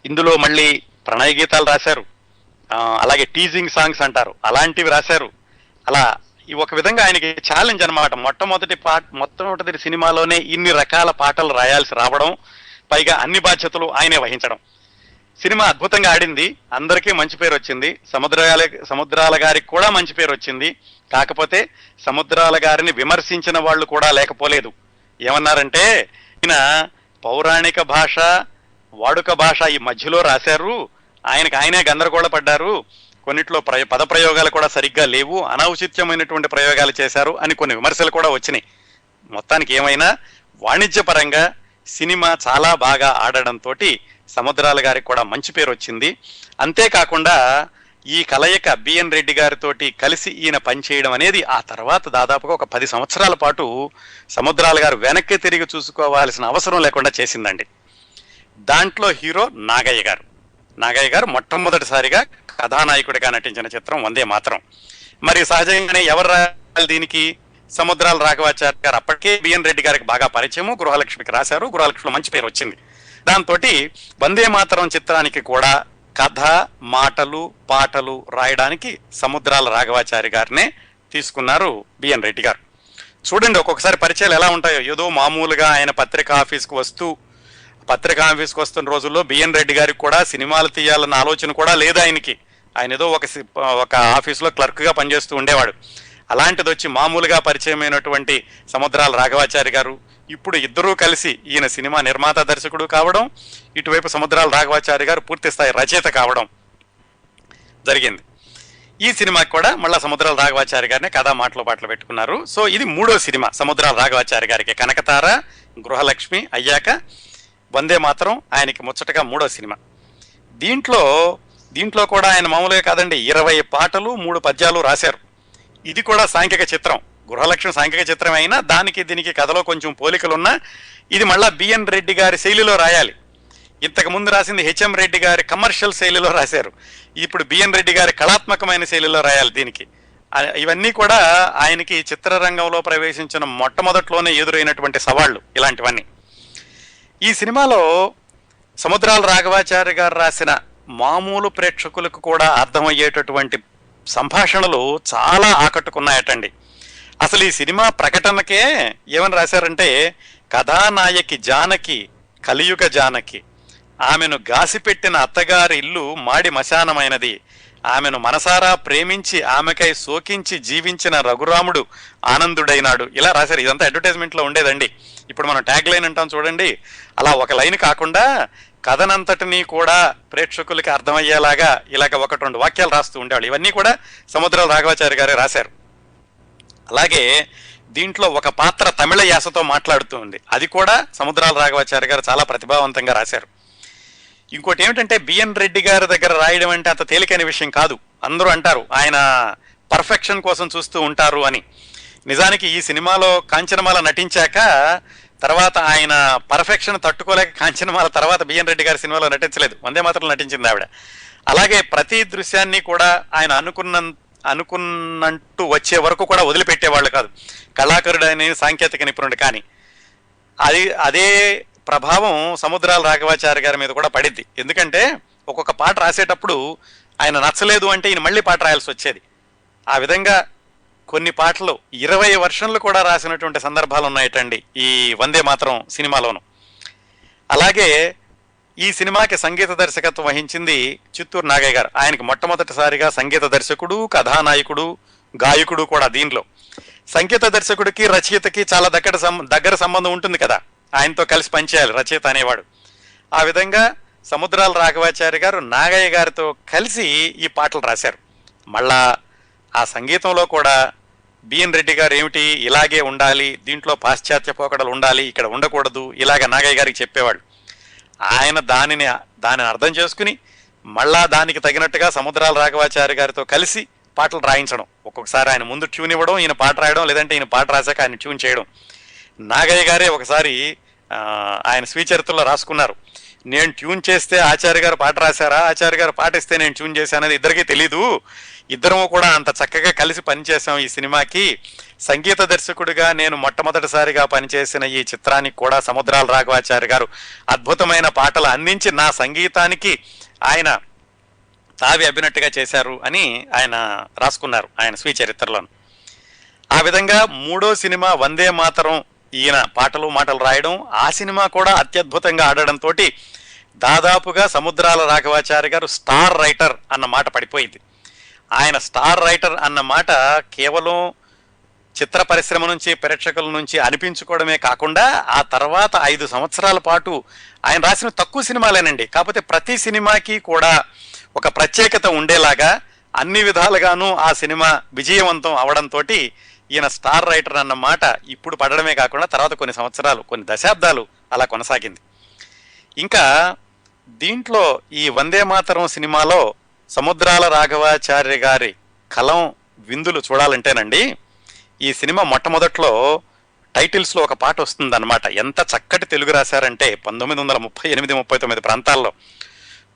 ఇందులో మళ్ళీ ప్రణయ గీతాలు రాశారు, అలాగే టీజింగ్ సాంగ్స్ అంటారు, అలాంటివి రాశారు. అలా ఒక విధంగా ఆయనకి ఛాలెంజ్ అనమాట. మొట్టమొదటి సినిమాలోనే ఇన్ని రకాల పాటలు రాయాల్సి రావడం, పైగా అన్ని బాధ్యతలు ఆయనే వహించడం. సినిమా అద్భుతంగా ఆడింది, అందరికీ మంచి పేరు వచ్చింది. సముద్రాల గారికి కూడా మంచి పేరు వచ్చింది. కాకపోతే సముద్రాల గారిని విమర్శించిన వాళ్ళు కూడా లేకపోలేదు. ఏమన్నారంటే, ఈయన పౌరాణిక భాష, వాడుక భాష ఈ మధ్యలో రాశారు, ఆయనే గందరగోళపడ్డారు, కొన్నిట్లో పద ప్రయోగాలు కూడా సరిగ్గా లేవు, అనౌచిత్యమైనటువంటి ప్రయోగాలు చేశారు అని కొన్ని విమర్శలు కూడా వచ్చినాయి. మొత్తానికి ఏమైనా వాణిజ్యపరంగా సినిమా చాలా బాగా ఆడడంతో సముద్రాల గారికి కూడా మంచి పేరు వచ్చింది. అంతేకాకుండా ఈ కలయిక బిఎన్ రెడ్డి గారితో కలిసి ఈయన పనిచేయడం అనేది ఆ తర్వాత దాదాపుగా ఒక 10 సంవత్సరాల పాటు సముద్రాల గారు వెనక్కి తిరిగి చూసుకోవాల్సిన అవసరం లేకుండా చేసిందండి. దాంట్లో హీరో నాగయ్య గారు. నాగయ్య గారు మొట్టమొదటిసారిగా కథానాయకుడిగా నటించిన చిత్రం వందే మాతరం. మరి సహజంగానే ఎవరు రాయాలి దీనికి? సముద్రాల రాఘవాచారి గారు. అప్పటికే బిఎన్ రెడ్డి గారికి బాగా పరిచయము, గృహలక్ష్మికి రాశారు, గృహలక్ష్మిలో మంచి పేరు వచ్చింది. దాంతో వందే మాతరం చిత్రానికి కూడా కథ, మాటలు, పాటలు రాయడానికి సముద్రాల రాఘవాచారి గారినే తీసుకున్నారు బిఎన్ రెడ్డి గారు. చూడండి ఒక్కొక్కసారి పరిచయాలు ఎలా ఉంటాయో. ఏదో మామూలుగా ఆయన పత్రికా ఆఫీస్కి వస్తున్న రోజుల్లో బిఎన్ రెడ్డి గారికి కూడా సినిమాలు తీయాలన్న ఆలోచన కూడా లేదు ఆయనకి. ఆయన ఏదో ఒక ఆఫీసులో క్లర్క్గా పనిచేస్తూ ఉండేవాడు. అలాంటిది వచ్చి మామూలుగా పరిచయమైనటువంటి సముద్రాల రాఘవాచారి గారు ఇప్పుడు ఇద్దరూ కలిసి ఈయన సినిమా నిర్మాత దర్శకుడు కావడం, ఇటువైపు సముద్రాల రాఘవాచారి గారు పూర్తి స్థాయి రచయిత కావడం జరిగింది. ఈ సినిమాకి కూడా మళ్ళా సముద్రాల రాఘవాచారి గారిని కథా మాటలు పాటలు పెట్టుకున్నారు. సో ఇది 3వ సినిమా సముద్రాల రాఘవాచారి గారికి. కనకతార, గృహలక్ష్మి అయ్యాక వందే మాతరం ఆయనకి ముచ్చటగా 3వ సినిమా. దీంట్లో కూడా ఆయన మామూలుగా కాదండి, 20 పాటలు 3 పద్యాలు రాశారు. ఇది కూడా సాంఘిక చిత్రం. గృహలక్ష్మి సాంఘిక చిత్రం అయినా దీనికి కథలో కొంచెం పోలికలున్నా ఇది మళ్ళా బిఎన్ రెడ్డి గారి శైలిలో రాయాలి. ఇంతకు ముందు రాసింది హెచ్ఎం రెడ్డి గారి కమర్షియల్ శైలిలో రాశారు. ఇప్పుడు బిఎన్ రెడ్డి గారి కళాత్మకమైన శైలిలో రాయాలి దీనికి. ఇవన్నీ కూడా ఆయనకి చిత్రరంగంలో ప్రవేశించిన మొట్టమొదట్లోనే ఎదురైనటువంటి సవాళ్లు ఇలాంటివన్నీ. ఈ సినిమాలో సముద్రాల రాఘవాచారి గారు రాసిన మామూలు ప్రేక్షకులకు కూడా అర్థమయ్యేటటువంటి సంభాషణలు చాలా ఆకట్టుకున్నాయటండి. అసలు ఈ సినిమా ప్రకటనకే ఏమని రాశారంటే, కథానాయకి జానకి కలియుగ జానకి, ఆమెను గాసిపెట్టిన అత్తగారి ఇల్లు మాడి మశానమైనది, ఆమెను మనసారా ప్రేమించి ఆమెకై శోకించి జీవించిన రఘురాముడు ఆనందుడైనాడు. ఇలా రాశారు. ఇదంతా అడ్వర్టైజ్మెంట్ లో ఉండేదండి. ఇప్పుడు మనం ట్యాగ్ లైన్ అంటాం చూడండి, అలా ఒక లైన్ కాకుండా కథనంతటినీ కూడా ప్రేక్షకులకి అర్థమయ్యేలాగా ఇలాగ 1-2 వాక్యాలు రాస్తూ ఉండేవాళ్ళు. ఇవన్నీ కూడా సముద్రాల రాఘవాచారి గారే రాశారు. అలాగే దీంట్లో ఒక పాత్ర తమిళ యాసతో మాట్లాడుతూ ఉంది. అది కూడా సముద్రాల రాఘవాచారి గారు చాలా ప్రతిభావంతంగా రాశారు. ఇంకోటి ఏమిటంటే, బిఎన్ రెడ్డి గారి దగ్గర రాయడం అంటే అంత తేలికైన విషయం కాదు. అందరూ అంటారు ఆయన పర్ఫెక్షన్ కోసం చూస్తూ ఉంటారు అని. నిజానికి ఈ సినిమాలో కాంచనమాల నటించాక తర్వాత ఆయన పర్ఫెక్షన్ తట్టుకోలేక కాంచనమాల తర్వాత బిఎన్ రెడ్డి గారి సినిమాలో నటించలేదు, వందే మాత్రం నటించింది ఆవిడ. అలాగే ప్రతి దృశ్యాన్ని కూడా ఆయన అనుకున్నట్టు వచ్చే వరకు కూడా వదిలిపెట్టేవాళ్ళు కాదు. కళాకారుడు అనే సాంకేతిక నిపుణుడు. కానీ అదే ప్రభావం సముద్రాల రాఘవాచారి గారి మీద కూడా పడింది. ఎందుకంటే ఒక్కొక్క పాట రాసేటప్పుడు ఆయన నచ్చలేదు అంటే ఈయన మళ్ళీ పాట రాయాల్సి వచ్చేది. ఆ విధంగా కొన్ని పాటలు 20 వర్షన్లు కూడా రాసినటువంటి సందర్భాలు ఉన్నాయటండి ఈ వందే మాత్రం సినిమాలోను. అలాగే ఈ సినిమాకి సంగీత దర్శకత్వం వహించింది చిత్తూరు నాగయ్య గారు. ఆయనకి మొట్టమొదటిసారిగా సంగీత దర్శకుడు, కథానాయకుడు, గాయకుడు కూడా. దీనిలో సంగీత దర్శకుడికి రచయితకి చాలా దగ్గర సంబంధం ఉంటుంది కదా, ఆయనతో కలిసి పనిచేయాలి రచయిత అనేవాడు. ఆ విధంగా సముద్రాల రాఘవాచారి గారు నాగయ్య గారితో కలిసి ఈ పాటలు రాశారు. మళ్ళా ఆ సంగీతంలో కూడా బిఎన్ రెడ్డి గారు ఏమిటి ఇలాగే ఉండాలి, దీంట్లో పాశ్చాత్య పోకడలు ఉండాలి, ఇక్కడ ఉండకూడదు, ఇలాగ నాగయ్య గారికి చెప్పేవాడు. ఆయన దానిని అర్థం చేసుకుని మళ్ళా దానికి తగినట్టుగా సముద్రాల రాఘవాచారి గారితో కలిసి పాటలు రాయించడం. ఒక్కొక్కసారి ఆయన ముందు ట్యూన్ ఇవ్వడం, ఈయన పాట రాయడం, లేదంటే ఈయన పాట రాశాక ఆయన ట్యూన్ చేయడం. నాగయ్య గారే ఒకసారి ఆయన స్వీచరిత్రలో రాసుకున్నారు, నేను ట్యూన్ చేస్తే ఆచార్య గారు పాట రాశారా, ఆచార్య గారు పాట ఇస్తే నేను ట్యూన్ చేశానది ఇద్దరికీ తెలీదు, ఇద్దరము కూడా అంత చక్కగా కలిసి పనిచేసాం ఈ సినిమాకి. సంగీత దర్శకుడిగా నేను మొట్టమొదటిసారిగా పనిచేసిన ఈ చిత్రానికి కూడా సముద్రాల రాఘవాచారి గారు అద్భుతమైన పాటలు అందించి నా సంగీతానికి ఆయన తావి అభినట్టుగా చేశారు అని ఆయన రాసుకున్నారు ఆయన స్వీచరిత్రలోను. ఆ విధంగా 3వ సినిమా వందే మాతరం ఈయన పాటలు మాటలు రాయడం, ఆ సినిమా కూడా అత్యద్భుతంగా ఆడడంతో దాదాపుగా సముద్రాల రాఘవాచారి గారు స్టార్ రైటర్ అన్న మాట పడిపోయింది. ఆయన స్టార్ రైటర్ అన్న మాట కేవలం చిత్ర పరిశ్రమ నుంచి ప్రేక్షకుల నుంచి అనిపించుకోవడమే కాకుండా ఆ తర్వాత 5 సంవత్సరాల పాటు ఆయన రాసిన తక్కువ సినిమాలేనండి, కాకపోతే ప్రతి సినిమాకి కూడా ఒక ప్రత్యేకత ఉండేలాగా అన్ని విధాలుగాను ఆ సినిమా విజయవంతం అవడంతో ఈయన స్టార్ రైటర్ అన్న మాట ఇప్పుడు పడడమే కాకుండా తర్వాత కొన్ని సంవత్సరాలు, కొన్ని దశాబ్దాలు అలా కొనసాగింది. ఇంకా దీంట్లో ఈ వందే మాతరం సినిమాలో సముద్రాల రాఘవాచార్య గారి కలం విందులు చూడాలంటేనండి, ఈ సినిమా మొట్టమొదట్లో టైటిల్స్లో ఒక పాట వస్తుందన్నమాట. ఎంత చక్కటి తెలుగు రాశారంటే 1938-39 ప్రాంతాల్లో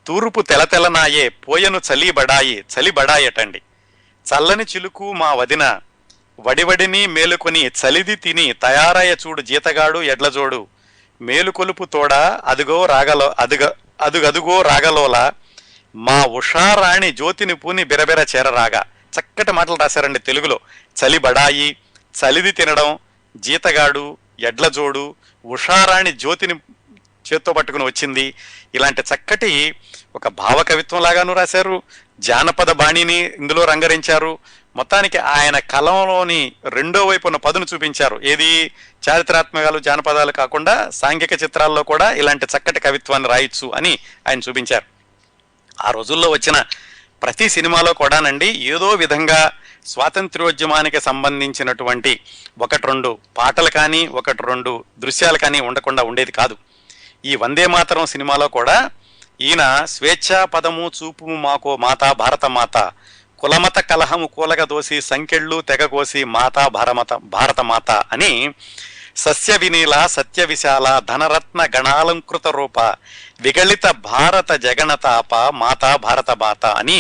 తూర్పు తెలతెలనాయే పోయను చలి బడాయటండి, చల్లని చిలుకు మా వదిన వడివడిని మేలుకొని చలిది తిని తయారయ్య చూడు జీతగాడు ఎడ్లజోడు మేలుకొలుపు తోడా అదుగో రాగలోల మా ఉషారాణి జ్యోతిని పూని బిరబిర చేరరాగా. చక్కటి మాటలు రాశారండి తెలుగులో. చలి బడాయి, చలిది తినడం, జీతగాడు, ఎడ్లజోడు, ఉషారాణి జ్యోతిని చేత్తో పట్టుకుని వచ్చింది. ఇలాంటి చక్కటి ఒక భావకవిత్వం లాగాను రాశారు, జానపద బాణిని ఇందులో రంగరించారు. మొత్తానికి ఆయన కలంలోని రెండో వైపున పదును చూపించారు. ఏది చారిత్రాత్మకాలు జానపదాలు కాకుండా సాంఘిక చిత్రాల్లో కూడా ఇలాంటి చక్కటి కవిత్వాన్ని రాయొచ్చు అని ఆయన చూపించారు. ఆ రోజుల్లో వచ్చిన ప్రతి సినిమాలో కూడానండి ఏదో విధంగా స్వాతంత్ర్యోద్యమానికి సంబంధించినటువంటి 1-2 పాటలు కానీ 1-2 దృశ్యాలు కానీ ఉండకుండా ఉండేది కాదు. ఈ వందే మాతరం సినిమాలో కూడా ఈయన స్వేచ్ఛా పదము చూపు మాకో మాతా భారత మాత, కులమత కలహము కూలగ దోసి సంకెళ్ళు తెగకోసి మాతా భారత మాత అని సస్య వినీల సత్య విశాల ధనరత్న గణాలంకృత రూప విగళిత భారత జగనతాప మాతా భారత మాత అని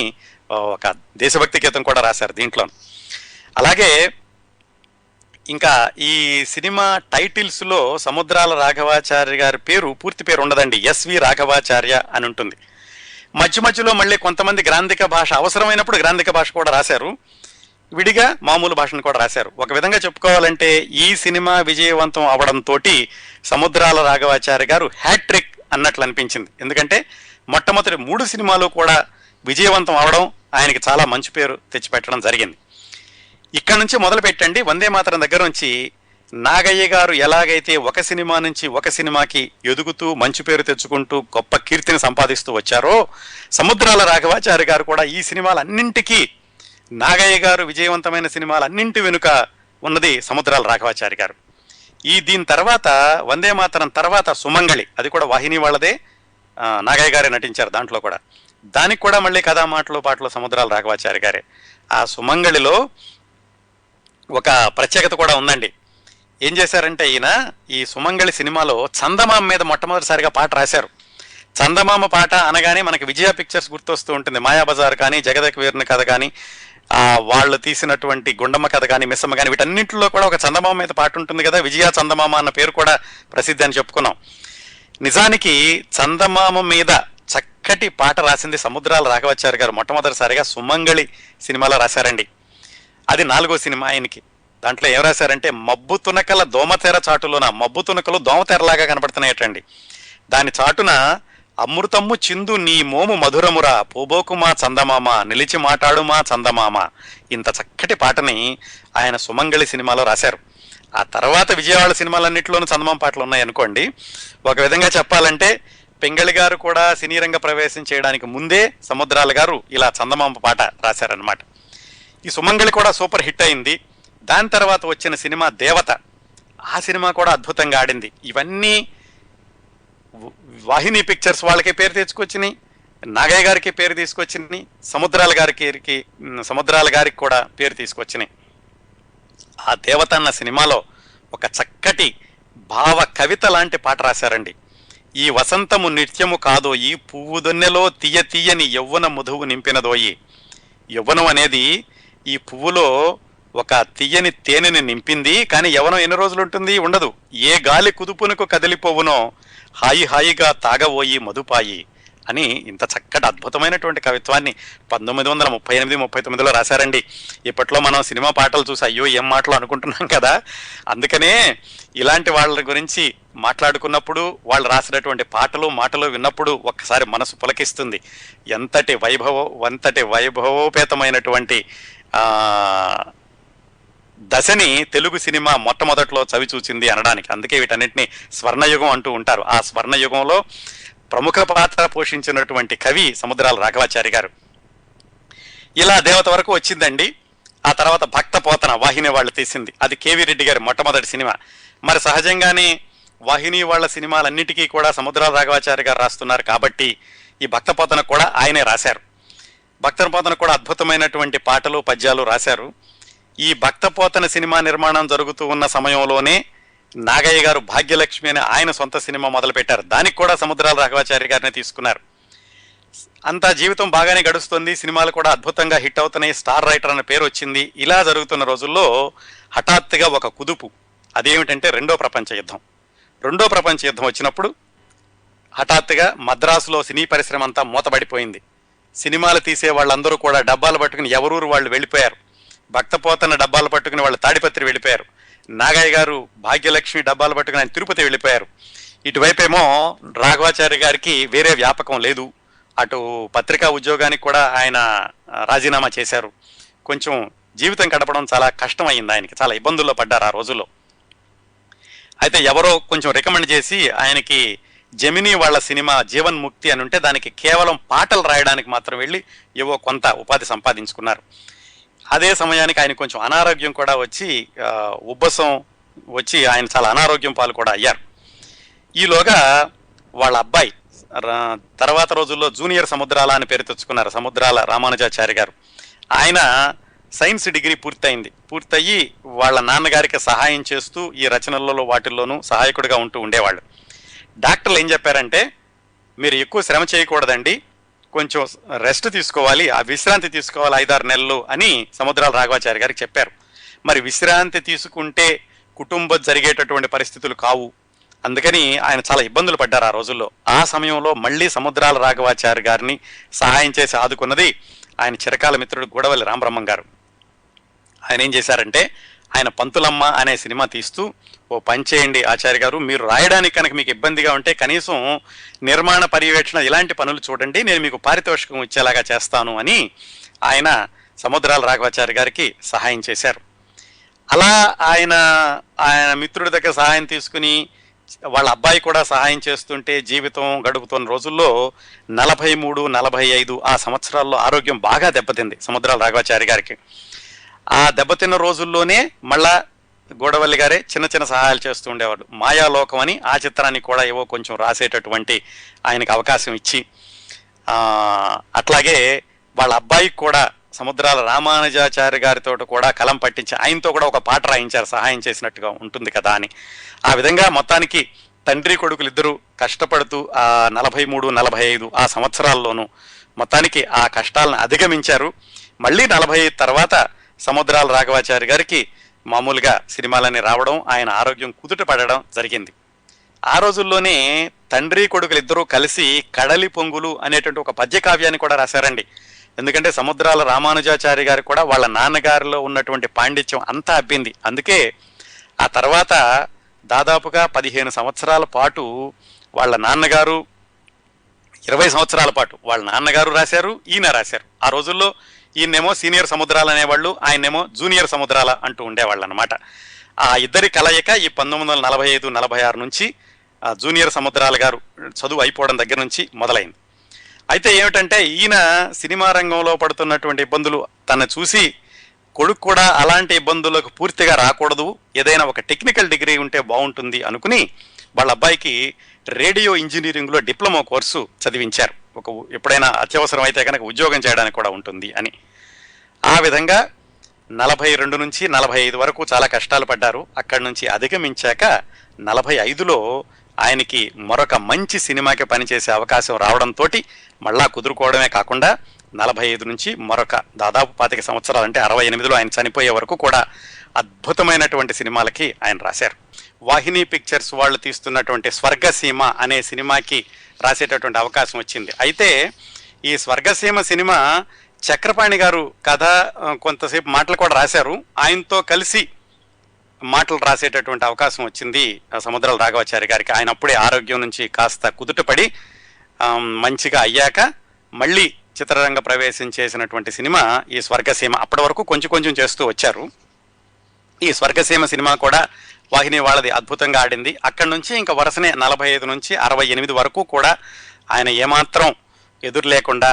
ఒక దేశభక్తి గీతం కూడా రాశారు దీంట్లో. అలాగే ఇంకా ఈ సినిమా టైటిల్స్ లో సముద్రాల రాఘవాచార్య గారి పూర్తి పేరు ఉండదండి, ఎస్వి రాఘవాచార్య అని ఉంటుంది. మధ్య మధ్యలో మళ్ళీ కొంతమంది గ్రాంధిక భాష అవసరమైనప్పుడు గ్రాంధిక భాష కూడా రాశారు, విడిగా మామూలు భాషను కూడా రాశారు. ఒక విధంగా చెప్పుకోవాలంటే ఈ సినిమా విజయవంతం అవడంతో సముద్రాల రాఘవాచార్య గారు హ్యాట్రిక్ అన్నట్లు అనిపించింది. ఎందుకంటే మొట్టమొదటి 3 సినిమాలు కూడా విజయవంతం అవడం, ఆయనకి చాలా మంచి పేరు తెచ్చిపెట్టడం జరిగింది. ఇక్కడ నుంచి మొదలు పెట్టండి. వందే మాతరం దగ్గర నుంచి నాగయ్య గారు ఎలాగైతే ఒక సినిమా నుంచి ఒక సినిమాకి ఎదుగుతూ మంచి పేరు తెచ్చుకుంటూ గొప్ప కీర్తిని సంపాదిస్తూ వచ్చారో, సముద్రాల రాఘవాచారి గారు కూడా ఈ సినిమాలన్నింటికీ, నాగయ్య గారు విజయవంతమైన సినిమాలన్నింటి వెనుక ఉన్నది సముద్రాల రాఘవాచారి గారు. దీని తర్వాత వందే మాతరం తర్వాత సుమంగళి, అది కూడా వాహిని వాళ్ళదే, నాగయ్య గారే నటించారు దాంట్లో కూడా. దానికి కూడా మళ్ళీ కథా మాటలు పాటలు సముద్రాల రాఘవాచారి గారే. ఆ సుమంగళిలో ఒక ప్రత్యేకత కూడా ఉందండి. ఏం చేశారంటే ఈయన ఈ సుమంగళి సినిమాలో చందమామ మీద మొట్టమొదటిసారిగా పాట రాశారు. చందమామ పాట అనగానే మనకి విజయ పిక్చర్స్ గుర్తొస్తూ ఉంటుంది. మాయాబజార్ కానీ, జగదక వీరుని కథ కానీ, వాళ్ళు తీసినటువంటి గుండమ్మ కథ కానీ, మిస్సమ్మ కానీ, వీటన్నింటిలో కూడా ఒక చందమామ మీద పాట ఉంటుంది కదా. విజయ చందమామ అన్న పేరు కూడా ప్రసిద్ధి అని చెప్పుకున్నాం. నిజానికి చందమామ మీద చక్కటి పాట రాసింది సముద్రాల రాఘవాచారి గారు. మొట్టమొదటిసారిగా సుమంగళి సినిమాలో రాశారండి. అది 4వ సినిమా ఆయనకి. దాంట్లో ఏం రాశారంటే, మబ్బు తునకల దోమతెర చాటులోన, మబ్బు తునకలు దోమతెరలాగా కనపడుతున్నాయటండి. దాని చాటున అమృతమ్ము చిందు నీ మోము మధురమురా, పోబోకుమా చందమామ, నిలిచి మాటాడుమా చందమామ. ఇంత చక్కటి పాటని ఆయన సుమంగళి సినిమాలో రాశారు. ఆ తర్వాత విజయవాడ సినిమాలన్నింటిలోనూ చందమామ పాటలు ఉన్నాయనుకోండి. ఒక విధంగా చెప్పాలంటే పింగళి గారు కూడా సినీ రంగ ప్రవేశం చేయడానికి ముందే సముద్రాల గారు ఇలా చందమామ పాట రాశారనమాట. ఈ సుమంగళి కూడా సూపర్ హిట్ అయింది. దాని తర్వాత వచ్చిన సినిమా దేవత, ఆ సినిమా కూడా అద్భుతంగా ఆడింది. ఇవన్నీ వాహిని పిక్చర్స్ వాళ్ళకి పేరు తెచ్చుకొచ్చినాయి, నాగయ్య గారికి పేరు తీసుకొచ్చినాయి, సముద్రాల గారికి కూడా పేరు తీసుకొచ్చినాయి. ఆ దేవత అన్న సినిమాలో ఒక చక్కటి భావ కవిత లాంటి పాట రాశారండి. ఈ వసంతము నిత్యము కాదోయి, పువ్వు దొన్నెలో తీయ తీయని యవ్వన మధువు నింపినదోయి. యవ్వనం అనేది ఈ పువ్వులో ఒక తీయని తేనెని నింపింది. కానీ యవ్వనం ఎన్ని రోజులు ఉంటుంది? ఉండదు. ఏ గాలి కుదుపునకు కదిలిపోవునో హాయి హాయిగా తాగబోయి మధుపాయి అని ఇంత చక్కటి అద్భుతమైనటువంటి కవిత్వాన్ని 1938-39లో రాశారండి. ఇప్పట్లో మనం సినిమా పాటలు చూసి అయ్యో ఏం మాటలు అనుకుంటున్నాం కదా. అందుకనే ఇలాంటి వాళ్ళ గురించి మాట్లాడుకున్నప్పుడు, వాళ్ళు రాసినటువంటి పాటలు మాటలు విన్నప్పుడు ఒక్కసారి మనసు పులకిస్తుంది. ఎంతటి వైభవోపేతమైనటువంటి దశని తెలుగు సినిమా మొట్టమొదట్లో చవి చూచింది అనడానికి. అందుకే వీటన్నిటిని స్వర్ణయుగం అంటూ ఉంటారు. ఆ స్వర్ణయుగంలో ప్రముఖ పాత్ర పోషించినటువంటి కవి సముద్రాల రాఘవాచారి గారు. ఇలా దేవత వరకు వచ్చిందండి. ఆ తర్వాత భక్త పోతన వాహిని వాళ్ళు తీసింది, అది కేవీ రెడ్డి గారి మొట్టమొదటి సినిమా. మరి సహజంగానే వాహిని వాళ్ళ సినిమాలన్నిటికీ కూడా సముద్రాల రాఘవాచారి గారు రాస్తున్నారు కాబట్టి ఈ భక్త పోతన కూడా ఆయనే రాశారు. భక్త పోతన కూడా అద్భుతమైనటువంటి పాటలు పద్యాలు రాశారు. ఈ భక్త పోతన సినిమా నిర్మాణం జరుగుతూ ఉన్న సమయంలోనే నాగయ్య గారు భాగ్యలక్ష్మి అనే ఆయన సొంత సినిమా మొదలుపెట్టారు. దానికి కూడా సముద్రాల రాఘవాచారి గారిని తీసుకున్నారు. అంతా జీవితం బాగానే గడుస్తుంది, సినిమాలు కూడా అద్భుతంగా హిట్ అవుతున్నాయి, స్టార్ రైటర్ అనే పేరు వచ్చింది. ఇలా జరుగుతున్న రోజుల్లో హఠాత్తుగా ఒక కుదుపు. అదేమిటంటే రెండో ప్రపంచ యుద్ధం వచ్చినప్పుడు హఠాత్తుగా మద్రాసులో సినీ పరిశ్రమ అంతా మూతబడిపోయింది. సినిమాలు తీసే వాళ్ళందరూ కూడా డబ్బాలు పట్టుకుని ఎవరూరు వాళ్ళు వెళ్ళిపోయారు. భక్తపోతన డబ్బాలు పట్టుకుని వాళ్ళు తాడిపత్రి వెళ్ళిపోయారు. నాగయ్య గారు భాగ్యలక్ష్మి డబ్బాలు పట్టుకుని ఆయన తిరుపతి వెళ్ళిపోయారు. ఇటువైపేమో రాఘవాచారి గారికి వేరే వ్యాపకం లేదు. అటు పత్రికా ఉద్యోగానికి కూడా ఆయన రాజీనామా చేశారు. కొంచెం జీవితం గడపడం చాలా కష్టం అయింది ఆయనకి, చాలా ఇబ్బందుల్లో పడ్డారు ఆ రోజుల్లో. అయితే ఎవరో కొంచెం రికమెండ్ చేసి ఆయనకి జెమినీ వాళ్ళ సినిమా జీవన్ ముక్తి అని ఉంటే దానికి కేవలం పాటలు రాయడానికి మాత్రం వెళ్ళి ఏవో కొంత ఉపాధి సంపాదించుకున్నారు. అదే సమయానికి ఆయన కొంచెం అనారోగ్యం కూడా వచ్చి ఉబ్బసం వచ్చి ఆయన చాలా అనారోగ్యం పాలు కూడా అయ్యారు. ఈలోగా వాళ్ళ అబ్బాయి తర్వాత రోజుల్లో జూనియర్ సముద్రాల అని పేరు తెచ్చుకున్నారు, సముద్రాల రామానుజాచారి గారు. ఆయన సైన్స్ డిగ్రీ పూర్తయ్యి వాళ్ళ నాన్నగారికి సహాయం చేస్తూ ఈ రచనలలో వాటిల్లోనూ సహాయకుడిగా ఉంటూ ఉండేవాళ్ళు. డాక్టర్లు ఏం చెప్పారంటే, మీరు ఎక్కువ శ్రమ చేయకూడదండి, కొంచెం రెస్ట్ తీసుకోవాలి, ఆ విశ్రాంతి తీసుకోవాలి 5-6 నెలలు అని సముద్రాల రాఘవాచారి గారికి చెప్పారు. మరి విశ్రాంతి తీసుకుంటే కుటుంబం జరిగేటటువంటి పరిస్థితులు కావు. అందుకని ఆయన చాలా ఇబ్బందులు పడ్డారు ఆ రోజుల్లో. ఆ సమయంలో మళ్ళీ సముద్రాల రాఘవాచారి గారిని సహాయం చేసి ఆదుకున్నది ఆయన చిరకాల మిత్రుడు గూడవల్లి రామబ్రహ్మం గారు. ఆయన ఏం చేశారంటే ఆయన పంతులమ్మ అనే సినిమా తీస్తూ, ఓ పని చేయండి ఆచార్య గారు, మీరు రాయడానికి కనుక మీకు ఇబ్బందిగా ఉంటే కనీసం నిర్మాణ పర్యవేక్షణ ఇలాంటి పనులు చూడండి, నేను మీకు పారితోషికం ఇచ్చేలాగా చేస్తాను అని ఆయన సముద్రాల రాఘవాచారి గారికి సహాయం చేశారు. అలా ఆయన మిత్రుడి దగ్గర సహాయం తీసుకుని వాళ్ళ అబ్బాయి కూడా సహాయం చేస్తుంటే జీవితం గడుపుతున్న రోజుల్లో 43, 45 ఆ సంవత్సరాల్లో ఆరోగ్యం బాగా దెబ్బతింది సముద్రాల రాఘవాచారి గారికి. ఆ దెబ్బతిన్న రోజుల్లోనే మళ్ళా గూడవల్లి గారే చిన్న చిన్న సహాయాలు చేస్తూ ఉండేవాడు. మాయాలోకం అని ఆ చిత్రాన్ని కూడా ఏవో కొంచెం రాసేటటువంటి ఆయనకు అవకాశం ఇచ్చి, అట్లాగే వాళ్ళ అబ్బాయికి కూడా సముద్రాల రామానుజాచార్య గారితో కూడా కలం పట్టించి ఆయనతో కూడా ఒక పాట రాయించారు, సహాయం చేసినట్టుగా ఉంటుంది కదా అని. ఆ విధంగా మొత్తానికి తండ్రి కొడుకులు ఇద్దరు కష్టపడుతూ ఆ 43, 45 ఆ సంవత్సరాల్లోనూ మొత్తానికి ఆ కష్టాలను అధిగమించారు. మళ్ళీ 45 తర్వాత సముద్రాల రాఘవాచారి గారికి మామూలుగా సినిమాలని రావడం, ఆయన ఆరోగ్యం కుదుట పడడం జరిగింది. ఆ రోజుల్లోనే తండ్రి కొడుకులు ఇద్దరూ కలిసి కడలి పొంగులు అనేటువంటి ఒక పద్య కావ్యాన్ని కూడా రాశారండి. ఎందుకంటే సముద్రాల రామానుజాచారి గారు కూడా వాళ్ళ నాన్నగారిలో ఉన్నటువంటి పాండిత్యం అంతా అబ్బింది. అందుకే ఆ తర్వాత దాదాపుగా 15 సంవత్సరాల పాటు వాళ్ళ నాన్నగారు, 20 సంవత్సరాల పాటు వాళ్ళ నాన్నగారు రాశారు, ఈయన రాశారు. ఆ రోజుల్లో ఈయనేమో సీనియర్ సముద్రాలు అనేవాళ్ళు, ఆయనేమో జూనియర్ సముద్రాల అంటూ ఉండేవాళ్ళు అనమాట. ఆ ఇద్దరి కలయిక ఈ 1945, 46 నుంచి జూనియర్ సముద్రాల గారు చదువు అయిపోవడం దగ్గర నుంచి మొదలైంది. అయితే ఏమిటంటే ఈయన సినిమా రంగంలో పడుతున్నటువంటి ఇబ్బందులు తను చూసి కొడుకు కూడా అలాంటి ఇబ్బందులకు పూర్తిగా రాకూడదు, ఏదైనా ఒక టెక్నికల్ డిగ్రీ ఉంటే బాగుంటుంది అనుకుని వాళ్ళ అబ్బాయికి రేడియో ఇంజనీరింగ్లో డిప్లొమా కోర్సు చదివించారు. ఎప్పుడైనా అత్యవసరం అయితే కనుక ఉద్యోగం చేయడానికి కూడా ఉంటుంది అని. ఆ విధంగా 42 నుంచి 45 వరకు చాలా కష్టాలు పడ్డారు. అక్కడి నుంచి అధిగమించాక 45లో ఆయనకి మరొక మంచి సినిమాకి పనిచేసే అవకాశం రావడంతో మళ్ళా కుదురుకోవడమే కాకుండా 45 నుంచి మరొక దాదాపు 25 సంవత్సరాలు అంటే 68లో ఆయన చనిపోయే వరకు కూడా అద్భుతమైనటువంటి సినిమాలకి ఆయన రాశారు. వాహిని పిక్చర్స్ వాళ్ళు తీస్తున్నటువంటి స్వర్గసీమ అనే సినిమాకి రాసేటటువంటి అవకాశం వచ్చింది. అయితే ఈ స్వర్గసీమ సినిమా చక్రపాణి గారు కథ కొంతసేపు మాటలు కూడా రాశారు. ఆయనతో కలిసి మాటలు రాసేటటువంటి అవకాశం వచ్చింది సముద్రాల రాఘవాచారి గారికి. ఆయన అప్పుడే ఆరోగ్యం నుంచి కాస్త కుదుటపడి మంచిగా అయ్యాక మళ్ళీ చిత్రరంగ ప్రవేశం చేసినటువంటి సినిమా ఈ స్వర్గసీమ. అప్పటి వరకు కొంచెం కొంచెం చేస్తూ వచ్చారు. ఈ స్వర్గసీమ సినిమా కూడా వాహిని వాళ్ళది అద్భుతంగా ఆడింది. అక్కడి నుంచి ఇంకా వరుసనే 45 నుంచి 68 వరకు కూడా ఆయన ఏమాత్రం ఎదురు లేకుండా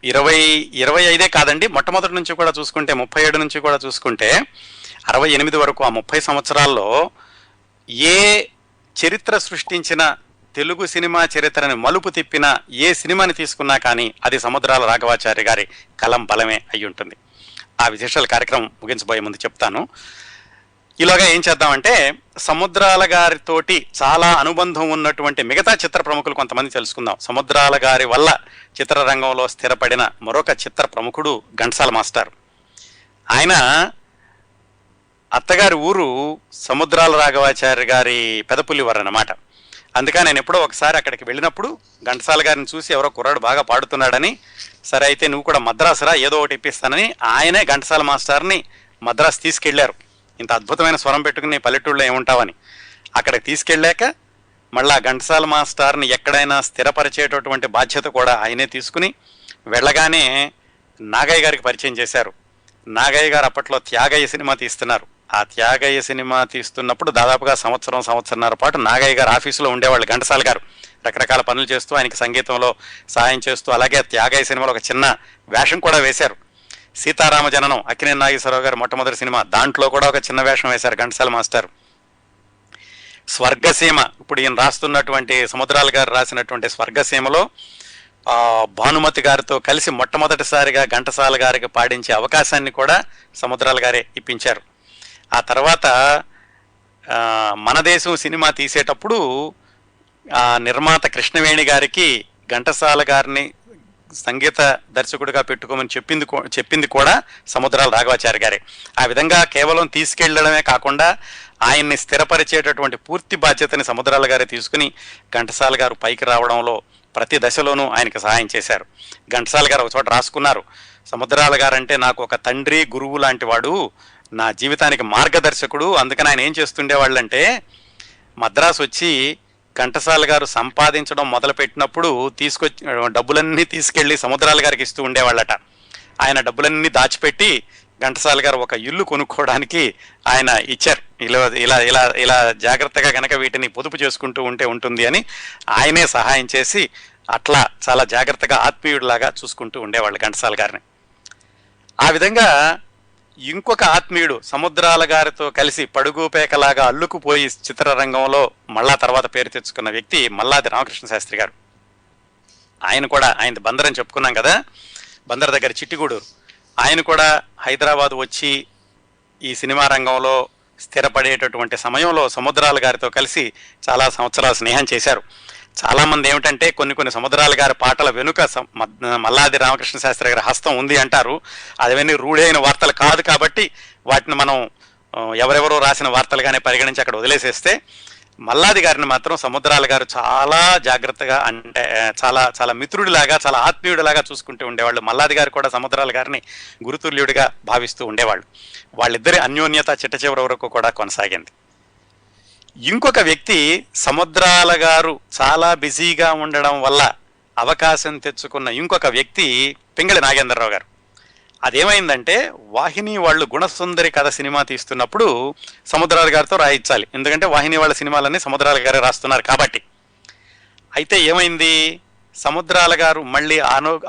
25 కాదండి, మొట్టమొదటి నుంచి కూడా చూసుకుంటే 37 నుంచి కూడా చూసుకుంటే 68 వరకు ఆ 30 సంవత్సరాల్లో ఏ చరిత్ర సృష్టించిన తెలుగు సినిమా చరిత్రని మలుపు తిప్పిన ఏ సినిమాని తీసుకున్నా కానీ అది సముద్రాల రాఘవాచారి గారి కలం బలమే అయి ఉంటుంది. ఆ విశేషాల కార్యక్రమం ముగించబోయే ముందు చెప్తాను. ఈలోగా ఏం చేద్దామంటే సముద్రాల గారితోటి చాలా అనుబంధం ఉన్నటువంటి మిగతా చిత్ర ప్రముఖులు కొంతమంది తెలుసుకుందాం. సముద్రాల గారి వల్ల చిత్రరంగంలో స్థిరపడిన మరొక చిత్ర ప్రముఖుడు ఘంటసాల మాస్టర్. ఆయన అత్తగారి ఊరు సముద్రాల రాఘవాచారి గారి పెదపులివర్ అన్నమాట. అందుకని నేను ఎప్పుడో ఒకసారి అక్కడికి వెళ్ళినప్పుడు ఘంటసాల గారిని చూసి ఎవరో కుర్రాడు బాగా పాడుతున్నాడని, సరే అయితే నువ్వు కూడా మద్రాసురా ఏదో ఒకటి ఇప్పిస్తానని ఆయనే ఘంటసాల మాస్టర్ని మద్రాసు తీసుకెళ్లారు. ఇంత అద్భుతమైన స్వరం పెట్టుకుని పల్లెటూళ్ళలో ఏముంటావని. అక్కడికి తీసుకెళ్ళాక మళ్ళా ఘంటసాల మాస్టర్ని ఎక్కడైనా స్థిరపరిచేటటువంటి బాధ్యత కూడా ఆయనే తీసుకుని వెళ్ళగానే నాగయ్య గారికి పరిచయం చేశారు. నాగయ్య గారు అప్పట్లో త్యాగయ్య సినిమా తీస్తున్నారు. ఆ త్యాగయ్య సినిమా తీస్తున్నప్పుడు దాదాపుగా సంవత్సరన్నర పాటు నాగయ్య గారు ఆఫీసులో ఉండేవాళ్ళు. ఘంటసాల గారు రకరకాల పనులు చేస్తూ ఆయనకి సంగీతంలో సహాయం చేస్తూ, అలాగే త్యాగయ్య సినిమాలో ఒక చిన్న వేషం కూడా వేశారు. సీతారామ జననం అక్కినేని నాగేశ్వరరావు గారు మొట్టమొదటి సినిమా, దాంట్లో కూడా ఒక చిన్న వేషం వేశారు ఘంటసాల మాస్టర్. స్వర్గసీమ ఇప్పుడు ఈయన రాస్తున్నటువంటి సముద్రాల గారు రాసినటువంటి స్వర్గసీమలో భానుమతి గారితో కలిసి మొట్టమొదటిసారిగా ఘంటసాల గారికి పాడించే అవకాశాన్ని కూడా సముద్రాల గారే ఇప్పించారు. ఆ తర్వాత మన దేశం సినిమా తీసేటప్పుడు నిర్మాత కృష్ణవేణి గారికి ఘంటసాల గారిని సంగీత దర్శకుడిగా పెట్టుకోమని చెప్పింది కూడా సముద్రాల రాఘవాచారి గారే. ఆ విధంగా కేవలం తీసుకెళ్లడమే కాకుండా ఆయన్ని స్థిరపరిచేటటువంటి పూర్తి బాధ్యతని సముద్రాల గారే తీసుకుని ఘంటసాల గారు పైకి రావడంలో ప్రతి దశలోనూ ఆయనకు సహాయం చేశారు. ఘంటసాల గారు ఒక చోట రాసుకున్నారు, సముద్రాల గారంటే నాకు ఒక తండ్రి గురువు లాంటి వాడు, నా జీవితానికి మార్గదర్శకుడు. అందుకని ఆయన ఏం చేస్తుండేవాళ్ళంటే, మద్రాసు వచ్చి ఘంటసాల గారు సంపాదించడం మొదలుపెట్టినప్పుడు డబ్బులన్నీ తీసుకెళ్లి సముద్రాల గారికి ఇస్తూ ఉండేవాళ్ళట. ఆయన డబ్బులన్నీ దాచిపెట్టి ఘంటసాల గారు ఒక ఇల్లు కొనుక్కోవడానికి ఆయన ఇచ్చారు. ఇలా ఇలా ఇలా ఇలా జాగ్రత్తగా గనక వీటిని పొదుపు చేసుకుంటూ ఉంటే ఉంటుంది అని ఆయనే సహాయం చేసి అట్లా చాలా జాగ్రత్తగా ఆత్మీయుడిలాగా చూసుకుంటూ ఉండేవాళ్ళు ఘంటసాల గారిని. ఆ విధంగా ఇంకొక ఆత్మీయుడు సముద్రాల గారితో కలిసి పడుగుపేకలాగా అల్లుకుపోయి చిత్రరంగంలో మళ్ళా తర్వాత పేరు తెచ్చుకున్న వ్యక్తి మల్లాది రామకృష్ణ శాస్త్రి గారు. ఆయన కూడా, ఆయన బందర్ అని చెప్పుకున్నాం కదా, బందర్ దగ్గర చిట్టిగూడూరు. ఆయన కూడా హైదరాబాద్ వచ్చి ఈ సినిమా రంగంలో స్థిరపడేటటువంటి సమయంలో సముద్రాల గారితో కలిసి చాలా సంవత్సరాలు స్నేహం చేశారు. చాలా మంది ఏమిటంటే కొన్ని సముద్రాల గారి పాటల వెనుక మల్లాది రామకృష్ణ శాస్త్రి గారి హస్తం ఉంది అంటారు. అవన్నీ రూఢైన వార్తలు కాదు కాబట్టి వాటిని మనం ఎవరెవరో రాసిన వార్తలుగానే పరిగణించి అక్కడ వదిలేసేస్తే, మల్లాది గారిని మాత్రం సముద్రాల గారు చాలా జాగ్రత్తగా, అంటే చాలా చాలా మిత్రుడిలాగా, చాలా ఆత్మీయుడిలాగా చూసుకుంటూ ఉండేవాళ్ళు. మల్లాది గారు కూడా సముద్రాల గారిని గురుతుల్యుడిగా భావిస్తూ ఉండేవాళ్ళు. వాళ్ళిద్దరి అన్యోన్యత చిట్ట చివరి వరకు కూడా కొనసాగింది. ఇంకొక వ్యక్తి, సముద్రాల గారు చాలా బిజీగా ఉండడం వల్ల అవకాశం తెచ్చుకున్న ఇంకొక వ్యక్తి పింగళి నాగేంద్రరావు గారు. అదేమైందంటే, వాహిని వాళ్ళు గుణసుందరి కథ సినిమా తీస్తున్నప్పుడు సముద్రాల గారితో రాయించాలి, ఎందుకంటే వాహిని వాళ్ళ సినిమాలన్నీ సముద్రాల గారే రాస్తున్నారు కాబట్టి. అయితే ఏమైంది, సముద్రాల గారు మళ్ళీ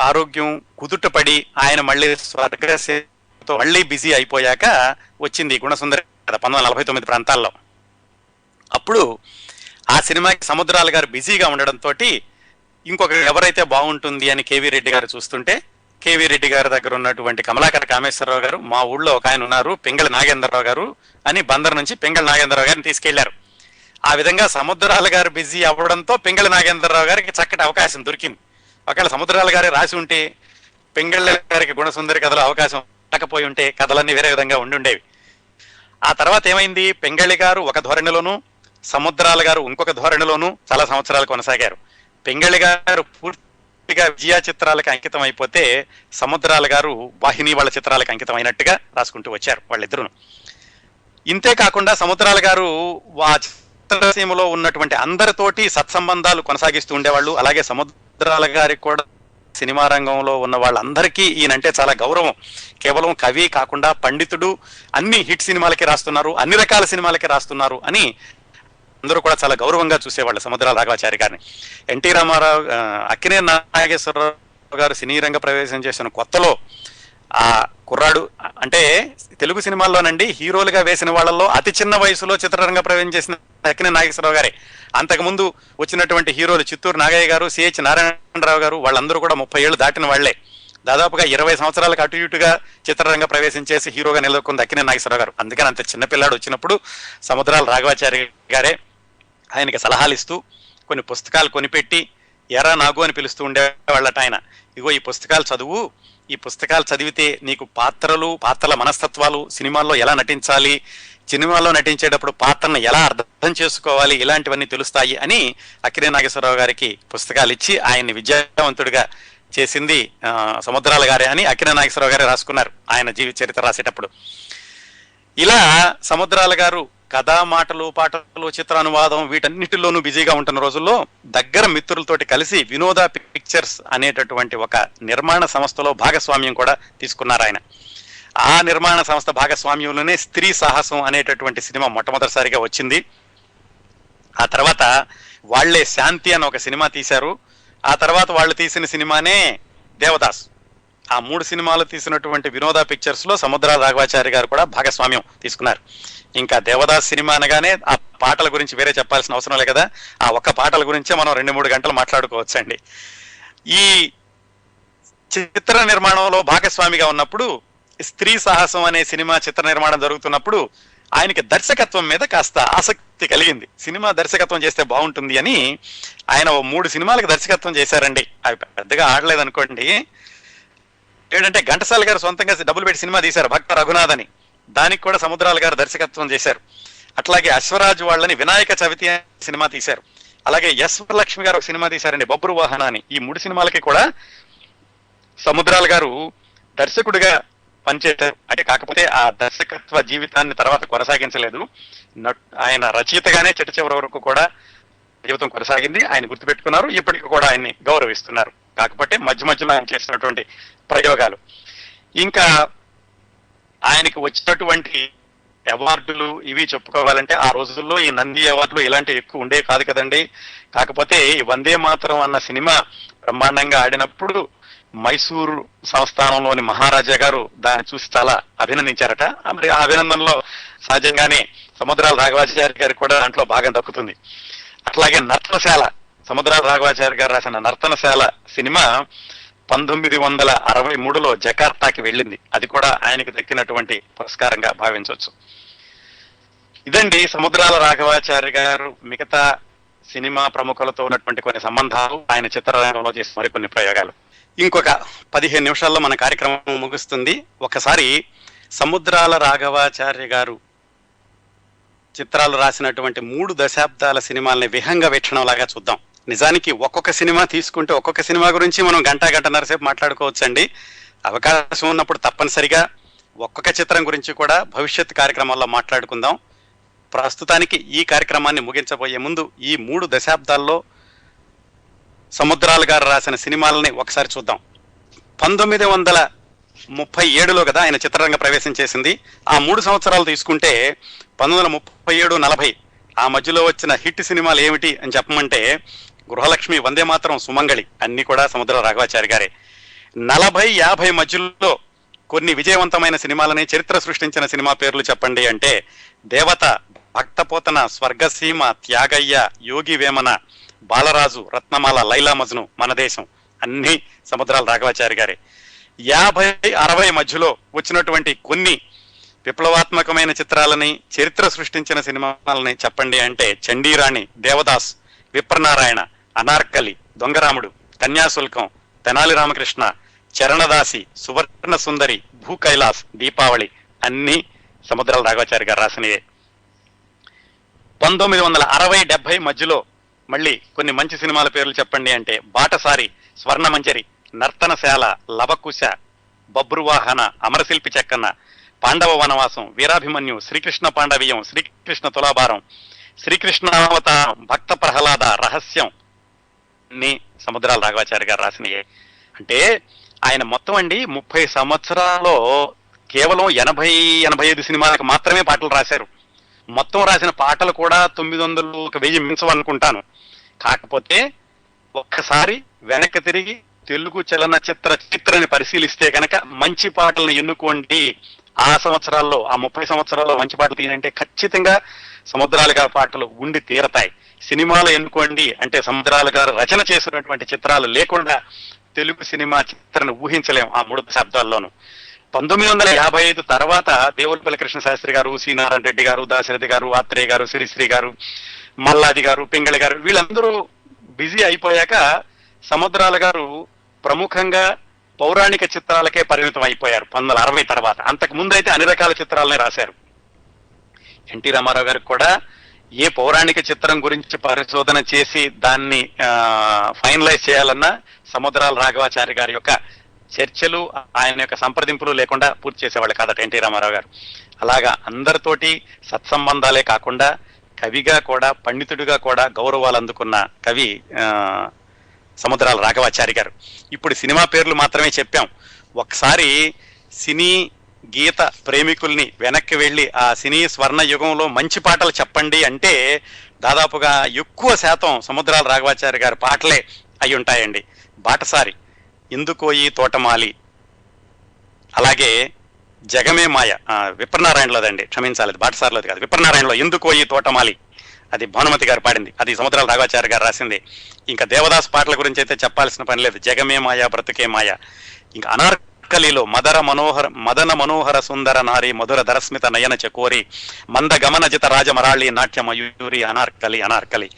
ఆరోగ్యం కుదుటపడి ఆయన మళ్ళీ స్వర్గసేతో మళ్ళీ బిజీ అయిపోయాక వచ్చింది గుణసుందరి కథ 1949 ప్రాంతాల్లో. అప్పుడు ఆ సినిమాకి సముద్రాల గారు బిజీగా ఉండడంతో ఇంకొక ఎవరైతే బాగుంటుంది అని కేవీ రెడ్డి గారు చూస్తుంటే, కేవీ రెడ్డి గారి దగ్గర ఉన్నటువంటి కమలాకర కామేశ్వరరావు గారు, మా ఊళ్ళో ఒక ఆయన ఉన్నారు పింగళి నాగేంద్రరావు గారు అని బందర్ నుంచి పింగళి నాగేంద్రరావు గారిని తీసుకెళ్లారు. ఆ విధంగా సముద్రాల గారు బిజీ అవ్వడంతో పింగళి నాగేంద్రరావు గారికి చక్కటి అవకాశం దొరికింది. ఒకవేళ సముద్రాల గారి రాసి ఉంటే పింగళి గారికి గుణసుందరి కథలో అవకాశం రాకపోయి ఉంటే కథలన్నీ వేరే విధంగా ఉండుండేవి. ఆ తర్వాత ఏమైంది, పింగళి గారు ఒక ధోరణిలోనూ, సముద్రాల గారు ఇంకొక ధోరణిలోనూ చాలా సంవత్సరాలు కొనసాగారు. పింగళి గారు పూర్తిగా విజయ చిత్రాలకు అంకితం అయిపోతే, సముద్రాల గారు వాహిని వాళ్ళ చిత్రాలకు అంకితం అయినట్టుగా రాసుకుంటూ వచ్చారు వాళ్ళిద్దరూ. ఇంతే కాకుండా సముద్రాల గారు ఆ చిత్రసీమలో ఉన్నటువంటి అందరితోటి సత్సంబంధాలు కొనసాగిస్తూ ఉండేవాళ్ళు. అలాగే సముద్రాల గారికి కూడా సినిమా రంగంలో ఉన్న వాళ్ళందరికీ ఈయనంటే చాలా గౌరవం. కేవలం కవి కాకుండా పండితుడు, అన్ని హిట్ సినిమాలకి రాస్తున్నారు, అన్ని రకాల సినిమాలకి రాస్తున్నారు అని అందరూ కూడా చాలా గౌరవంగా చూసేవాళ్ళు సముద్రాల రాఘవాచారి గారిని. ఎన్టీ రామారావు, అక్కినేని నాగేశ్వరరావు గారు సినీ రంగ ప్రవేశం చేసిన కొత్తలో ఆ కుర్రాడు, అంటే తెలుగు సినిమాల్లోనండి హీరోలుగా వేసిన వాళ్ళల్లో అతి చిన్న వయసులో చిత్రరంగ ప్రవేశం చేసిన అక్కినేని నాగేశ్వరరావు గారే. అంతకుముందు వచ్చినటువంటి హీరోలు చిత్తూరు నాగయ్య గారు, సిహెచ్ నారాయణరావు గారు, వాళ్ళందరూ కూడా 30 ఏళ్ళు దాటిన వాళ్లే. దాదాపుగా 20 సంవత్సరాలకు అటు ఇటుగా చిత్రరంగ ప్రవేశం చేసి హీరోగా నిలదొక్కుంది అక్కినేని నాగేశ్వరరావు గారు. అందుకని అంత చిన్నపిల్లాడు వచ్చినప్పుడు సముద్రాల రాఘవాచారి గారే ఆయనకి సలహాలు ఇస్తూ కొన్ని పుస్తకాలు కొనిపెట్టి ఎరా నాగు అని పిలుస్తూ ఉండేవాళ్ళట ఆయన. ఇగో ఈ పుస్తకాలు చదువు, ఈ పుస్తకాలు చదివితే నీకు పాత్రల మనస్తత్వాలు, సినిమాల్లో ఎలా నటించాలి, సినిమాల్లో నటించేటప్పుడు పాత్రను ఎలా అర్థం చేసుకోవాలి, ఇలాంటివన్నీ తెలుస్తాయి అని అక్కినేని నాగేశ్వరరావు గారికి పుస్తకాలు ఇచ్చి ఆయన్ని విద్యావంతుడిగా చేసింది సముద్రాల గారే అని అక్కినేని నాగేశ్వరరావు గారే రాసుకున్నారు ఆయన జీవిత చరిత్ర రాసేటప్పుడు. ఇలా సముద్రాల గారు కథా, మాటలు, పాటలు, చిత్ర అనువాదం వీటన్నిటిలోనూ బిజీగా ఉంటున్న రోజుల్లో దగ్గర మిత్రులతోటి కలిసి వినోద పిక్చర్స్ అనేటటువంటి ఒక నిర్మాణ సంస్థలో భాగస్వామ్యం కూడా తీసుకున్నారు ఆయన. ఆ నిర్మాణ సంస్థ భాగస్వామ్యంలోనే స్త్రీ సాహసం అనేటటువంటి సినిమా మొట్టమొదటిసారిగా వచ్చింది. ఆ తర్వాత వాళ్లే శాంతి అని ఒక సినిమా తీశారు. ఆ తర్వాత వాళ్ళు తీసిన సినిమానే దేవదాస్. ఆ 3 సినిమాలు తీసినటువంటి వినోద పిక్చర్స్ లో సముద్రాల రాఘవాచారి గారు కూడా భాగస్వామ్యం తీసుకున్నారు. ఇంకా దేవదాస్ సినిమా అనగానే ఆ పాటల గురించి వేరే చెప్పాల్సిన అవసరం లే కదా, ఆ ఒక్క పాటల గురించే మనం 2-3 గంటలు మాట్లాడుకోవచ్చండి. ఈ చిత్ర నిర్మాణంలో భాగస్వామిగా ఉన్నప్పుడు, స్త్రీ సాహసం అనే సినిమా చిత్ర నిర్మాణం జరుగుతున్నప్పుడు ఆయనకి దర్శకత్వం మీద కాస్త ఆసక్తి కలిగింది. సినిమా దర్శకత్వం చేస్తే బాగుంటుంది అని ఆయన 3 సినిమాలకు దర్శకత్వం చేశారండి. అవి పెద్దగా ఆడలేదనుకోండి. ఏంటంటే ఘంటసాల గారు సొంతంగా డబ్బులు పెట్టి సినిమా తీశారు భక్త రఘునాథ్ అని, దానికి కూడా సముద్రాల గారు దర్శకత్వం చేశారు. అట్లాగే అశ్వరాజు వాళ్ళని వినాయక చవితి సినిమా తీశారు. అలాగే ఎస్ లక్ష్మి గారు ఒక సినిమా తీశారండి బొబ్బరు వాహన అని. ఈ 3 సినిమాలకి కూడా సముద్రాల గారు దర్శకుడిగా పనిచేశారు. అంటే కాకపోతే ఆ దర్శకత్వ జీవితాన్ని తర్వాత కొనసాగించలేదు. ఆయన రచయితగానే చిట్ట చివరి వరకు కూడా జీవితం కొనసాగింది. ఆయన గుర్తుపెట్టుకున్నారు, ఇప్పటికీ కూడా ఆయన్ని గౌరవిస్తున్నారు. కాకపోతే మధ్య మధ్యలో ఆయన చేసినటువంటి ప్రయోగాలు. ఇంకా ఆయనకి వచ్చినటువంటి అవార్డులు ఇవి చెప్పుకోవాలంటే ఆ రోజుల్లో ఈ నంది అవార్డులు ఇలాంటివి ఎక్కువ ఉండే కాదు కదండి. కాకపోతే ఈ వందే మాతరం అన్న సినిమా బ్రహ్మాండంగా ఆడినప్పుడు మైసూరు సంస్థానంలోని మహారాజా గారు దాన్ని చూసి చాలా అభినందించారట. మరి ఆ అభినందనలో సహజంగానే సముద్రాల రాఘవాచారి గారికి కూడా దాంట్లో భాగం దక్కుతుంది. అట్లాగే నర్తనశాల, సముద్రాల రాఘవాచారి గారు రాసిన నర్తనశాల సినిమా 1963లో జకార్తాకి వెళ్ళింది. అది కూడా ఆయనకు దక్కినటువంటి పురస్కారంగా భావించవచ్చు. ఇదండి సముద్రాల రాఘవాచారి గారు మిగతా సినిమా ప్రముఖులతో ఉన్నటువంటి కొన్ని సంబంధాలు, ఆయన చిత్రరంగంలో చేసిన మరికొన్ని ప్రయోగాలు. ఇంకొక 15 నిమిషాల్లో మన కార్యక్రమం ముగుస్తుంది. ఒకసారి సముద్రాల రాఘవాచార్య గారు చిత్రాలు రాసినటువంటి 3 దశాబ్దాల సినిమాల్ని విహంగ వీక్షణంలాగా చూద్దాం. నిజానికి ఒక్కొక్క సినిమా తీసుకుంటే ఒక్కొక్క సినిమా గురించి మనం గంటన్నర సేపు మాట్లాడుకోవచ్చండి. అవకాశం ఉన్నప్పుడు తప్పనిసరిగా ఒక్కొక్క చిత్రం గురించి కూడా భవిష్యత్ కార్యక్రమాల్లో మాట్లాడుకుందాం. ప్రస్తుతానికి ఈ కార్యక్రమాన్ని ముగించబోయే ముందు ఈ 3 దశాబ్దాల్లో సముద్రాల గారు రాసిన సినిమాలని ఒకసారి చూద్దాం. 1937లో కదా ఆయన చిత్రరంగ ప్రవేశం చేసింది. ఆ 3 సంవత్సరాలు తీసుకుంటే 1937-40 ఆ మధ్యలో వచ్చిన హిట్ సినిమాలు ఏమిటి అని చెప్పమంటే గృహలక్ష్మి, వందే మాతరం, సుమంగళి అన్ని కూడా సముద్రాల రాఘవాచారి గారే. 40-50 మధ్యలో కొన్ని విజయవంతమైన సినిమాలని, చరిత్ర సృష్టించిన సినిమా పేర్లు చెప్పండి అంటే దేవత, భక్తపోతన, స్వర్గసీమ, త్యాగయ్య, యోగి వేమన, బాలరాజు, రత్నమాల, లైలా మజ్ను, మన దేశం అన్ని సముద్రాల రాఘవాచారి గారే. 50-60 మధ్యలో వచ్చినటువంటి కొన్ని విప్లవాత్మకమైన చిత్రాలని, చరిత్ర సృష్టించిన సినిమాలని చెప్పండి అంటే చండీరాణి, దేవదాస్, విప్రనారాయణ, అనార్కలి, దొంగరాముడు, కన్యాశుల్కం, తెనాలి రామకృష్ణ, చరణదాసి, సువర్ణ సుందరి, భూ కైలాస్, దీపావళి అన్ని సముద్రాల రాఘవాచారి గారు రాసినయే. 1960-70 మధ్యలో మళ్ళీ కొన్ని మంచి సినిమాల పేర్లు చెప్పండి అంటే బాటసారి, స్వర్ణమంజరి, నర్తనశాల, లవకుశ, బబ్రువాహన, అమరశిల్పి చెక్కన్న, పాండవ వనవాసం, వీరాభిమన్యు, శ్రీకృష్ణ పాండవీయం, శ్రీకృష్ణ తులాభారం, శ్రీకృష్ణావతారం, భక్త ప్రహ్లాద, రహస్యం అన్ని సముద్రాల రాఘవాచారి గారు రాసినయే. అంటే ఆయన మొత్తం అండి 30 సంవత్సరాల్లో కేవలం 80-85 సినిమాలకు మాత్రమే పాటలు రాశారు. మొత్తం రాసిన పాటలు కూడా 900-1000 మించవనుకుంటాను. కాకపోతే ఒక్కసారి వెనక్కి తిరిగి తెలుగు చలనచిత్రాన్ని పరిశీలిస్తే కనుక మంచి పాటలను ఎన్నుకోండి, ఆ సంవత్సరాల్లో, ఆ 30 సంవత్సరాల్లో మంచి పాటలు తీయంటే ఖచ్చితంగా సముద్రాల గారి పాటలు ఉండి తీరతాయి. సినిమాలు ఎన్నుకోండి అంటే సముద్రాల గారు రచన చేసినటువంటి చిత్రాలు లేకుండా తెలుగు సినిమా చిత్రాన్ని ఊహించలేం ఆ 3 దశాబ్దాల్లోనూ. 1955 తర్వాత దేవులపల్లి కృష్ణ శాస్త్రి గారు, సి నారాయణ రెడ్డి గారు, దాశరథి గారు, ఆత్రేయ గారు, శ్రీశ్రీ గారు, మల్లాది గారు, పింగళి గారు వీళ్ళందరూ బిజీ అయిపోయాక సముద్రాల గారు ప్రముఖంగా పౌరాణిక చిత్రాలకే పరిమితం అయిపోయారు 1960 తర్వాత. అంతకు ముందు అయితే అన్ని రకాల చిత్రాలనే రాశారు. ఎన్టీ రామారావు గారికి కూడా ఏ పౌరాణిక చిత్రం గురించి పరిశోధన చేసి దాన్ని ఫైనలైజ్ చేయాలన్నా సముద్రాల రాఘవాచారి గారి యొక్క చర్చలు, ఆయన యొక్క సంప్రదింపులు లేకుండా పూర్తి చేసేవాళ్ళు కాదట ఎన్టీ రామారావు గారు. అలాగా అందరితోటి సత్సంబంధాలే కాకుండా కవిగా కూడా, పండితుడిగా కూడా గౌరవాలు అందుకున్న కవి సముద్రాల రాఘవాచారి గారు. ఇప్పుడు సినిమా పేర్లు మాత్రమే చెప్పాం. ఒకసారి సినీ గీత ప్రేమికుల్ని వెనక్కి వెళ్ళి ఆ సినీ స్వర్ణ యుగంలో మంచి పాటలు చెప్పండి అంటే దాదాపుగా ఎక్కువ శాతం సముద్రాల రాఘవాచారి గారి పాటలే అయి ఉంటాయండి. బాటసారి, ఇందుకోయి తోటమాలి, అలాగే జగమే మాయ, విప్రనారాయణలోదండి, క్షమించాలి, బాటసారిలోది కాదు, విప్రనారాయణలో ఇందుకోయి తోటమాలి, అది భానుమతి గారు పాడింది, అది సముద్రాల రాఘవాచారి గారు రాసింది. ఇంకా దేవదాస్ పాటల గురించి అయితే చెప్పాల్సిన పని లేదు, జగమే మాయ బ్రతుకే మాయ. ఇంకా అనార్కలిలో మదన మనోహర సుందర నారి మధుర ధరస్మిత నయన చకోరి మంద గమనజిత రాజమరాళి నాట్య మయూరి అనార్కలి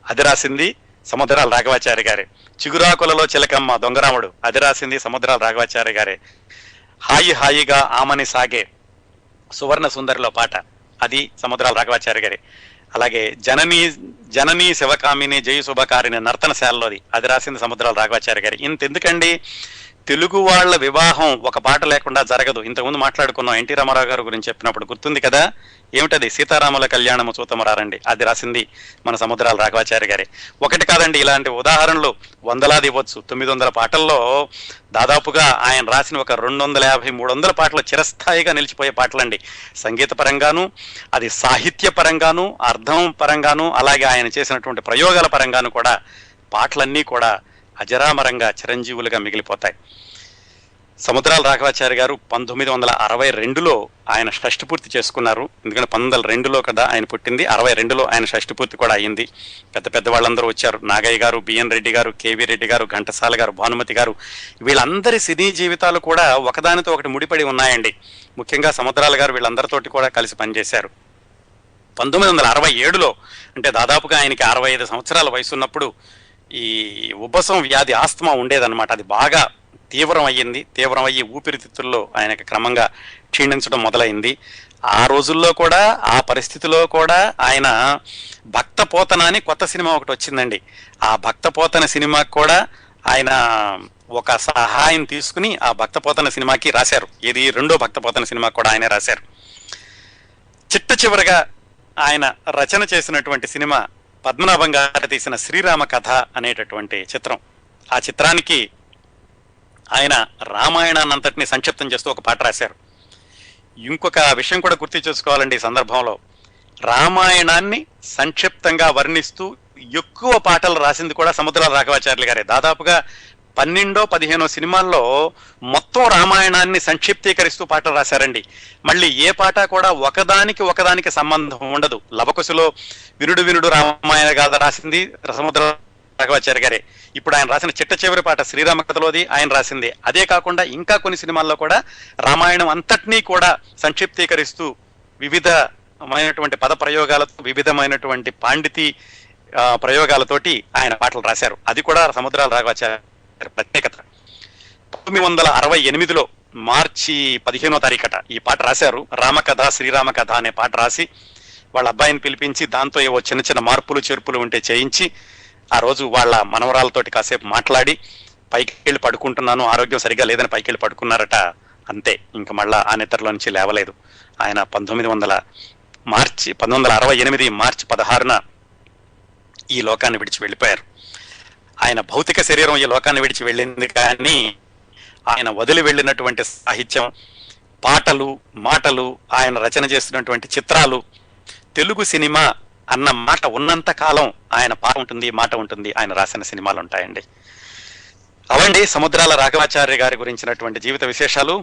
అది రాసింది సముద్రాల రాఘవాచారి గారే. చిగురాకులలో చిలకమ్మ దొంగరాముడు అది రాసింది సముద్రాల రాఘవాచారి గారే. హాయి హాయిగా ఆమని సాగే సువర్ణ సుందరిలో పాట అది సముద్రాల రాఘవాచారి గారే. అలాగే జననీ శివకామిని జయ శుభకారిని నర్తనశాలలోది అది రాసింది సముద్రాల రాఘవాచారి గారి. ఇంతెందుకండి, తెలుగు వాళ్ళ వివాహం ఒక పాట లేకుండా జరగదు. ఇంతకుముందు మాట్లాడుకున్నాం ఎన్టీ రామారావు గారి గురించి చెప్పినప్పుడు, గుర్తుంది కదా, ఏమిటది, సీతారాముల కళ్యాణము చూతమరారండి, అది రాసింది మన సముద్రాల రాఘవాచారి గారే. ఒకటి కాదండి, ఇలాంటి ఉదాహరణలు వందలాది ఇవ్వచ్చు. 900 పాటల్లో దాదాపుగా ఆయన రాసిన ఒక 250-300 పాటలు చిరస్థాయిగా నిలిచిపోయే పాటలండి. సంగీత పరంగాను, అది సాహిత్య పరంగాను, అర్థం పరంగాను, అలాగే ఆయన చేసినటువంటి ప్రయోగాల పరంగాను కూడా పాటలన్నీ కూడా అజరామరంగా చిరంజీవులుగా మిగిలిపోతాయి. సముద్రాల రాఘవాచారి గారు 1962లో ఆయన షష్ఠపూర్తి చేసుకున్నారు. ఎందుకంటే 1902లో కదా ఆయన పుట్టింది, 62లో ఆయన షష్ఠపూర్తి కూడా అయ్యింది. పెద్ద పెద్ద వాళ్ళందరూ వచ్చారు. నాగయ్య గారు, బిఎన్ రెడ్డి గారు, కేవీ రెడ్డి గారు, ఘంటసాల గారు, భానుమతి గారు, వీళ్ళందరి సినీ జీవితాలు కూడా ఒకదానితో ఒకటి ముడిపడి ఉన్నాయండి. ముఖ్యంగా సముద్రాల గారు వీళ్ళందరితోటి కూడా కలిసి పనిచేశారు. 1967లో అంటే దాదాపుగా ఆయనకి 65 సంవత్సరాల వయసు ఉన్నప్పుడు ఈ ఉబ్బసం వ్యాధి, ఆస్తమా ఉండేదన్నమాట. అది బాగా తీవ్రమయ్యి ఊపిరితిత్తుల్లో ఆయనకి క్రమంగా క్షీణించడం మొదలైంది. ఆ రోజుల్లో కూడా, ఆ పరిస్థితిలో కూడా ఆయన భక్త పోతన అని కొత్త సినిమా ఒకటి వచ్చిందండి. ఆ భక్త పోతన సినిమాకి కూడా ఆయన ఒక సహాయం తీసుకుని ఆ భక్త పోతన సినిమాకి రాశారు. ఇది రెండో భక్త పోతన సినిమా కూడా ఆయనే రాశారు. చిట్ట చివరగా ఆయన రచన చేసినటువంటి సినిమా పద్మనాభం గారు తీసిన శ్రీరామ కథ అనేటటువంటి చిత్రం. ఆ చిత్రానికి ఆయన రామాయణాన్ని అంతటినీ సంక్షిప్తం చేస్తూ ఒక పాట రాశారు. ఇంకొక విషయం కూడా గుర్తు చేసుకోవాలండి ఈ సందర్భంలో, రామాయణాన్ని సంక్షిప్తంగా వర్ణిస్తూ ఎక్కువ పాటలు రాసింది కూడా సముద్రాల రాఘవాచార్యులు గారే. దాదాపుగా 12-15 సినిమాల్లో మొత్తం రామాయణాన్ని సంక్షిప్తీకరిస్తూ పాటలు రాశారండి. మళ్ళీ ఏ పాట కూడా ఒకదానికి సంబంధం ఉండదు. లవకుశలో వినుడు రామాయణ గాథ రాసింది సముద్ర రాఘవాచార్య గారే. ఇప్పుడు ఆయన రాసిన చిట్ట చివరి పాట శ్రీరామ కథలోది ఆయన రాసింది. అదే కాకుండా ఇంకా కొన్ని సినిమాల్లో కూడా రామాయణం అంతటినీ కూడా సంక్షిప్తీకరిస్తూ వివిధమైనటువంటి పద ప్రయోగాలతో, వివిధమైనటువంటి పాండితి ప్రయోగాలతోటి ఆయన పాటలు రాశారు. అది కూడా సముద్రాల రాఘవాచార్య ప్రత్యేకత. 1968లో మార్చి 15వ తారీఖట ఈ పాట రాశారు. రామకథ శ్రీరామ కథ అనే పాట రాసి వాళ్ళ అబ్బాయిని పిలిపించి దాంతో ఏవో చిన్న చిన్న మార్పులు చేర్పులు ఉంటే చేయించి ఆ రోజు వాళ్ళ మనవరాలతోటి కాసేపు మాట్లాడి పైకి వెళ్ళి పడుకుంటున్నాను, ఆరోగ్యం సరిగా లేదని పైకి వెళ్ళి పడుకున్నారట. అంతే, ఇంకా మళ్ళా ఆ నిద్రలో నుంచి లేవలేదు. ఆయన 1968 మార్చి 16న ఈ లోకాన్ని విడిచి వెళ్ళిపోయారు. ఆయన భౌతిక శరీరం ఈ లోకాన్ని విడిచి వెళ్ళింది, కానీ ఆయన వదిలి వెళ్ళినటువంటి సాహిత్యం, పాటలు, మాటలు, ఆయన రచన చేస్తున్నటువంటి చిత్రాలు, తెలుగు సినిమా అన్న మాట ఉన్నంత కాలం ఆయన పాట ఉంటుంది, మాట ఉంటుంది, ఆయన రాసిన సినిమాలు ఉంటాయండి. అవండి సముద్రాల రాఘవాచార్య గారి గురించినటువంటి జీవిత విశేషాలు.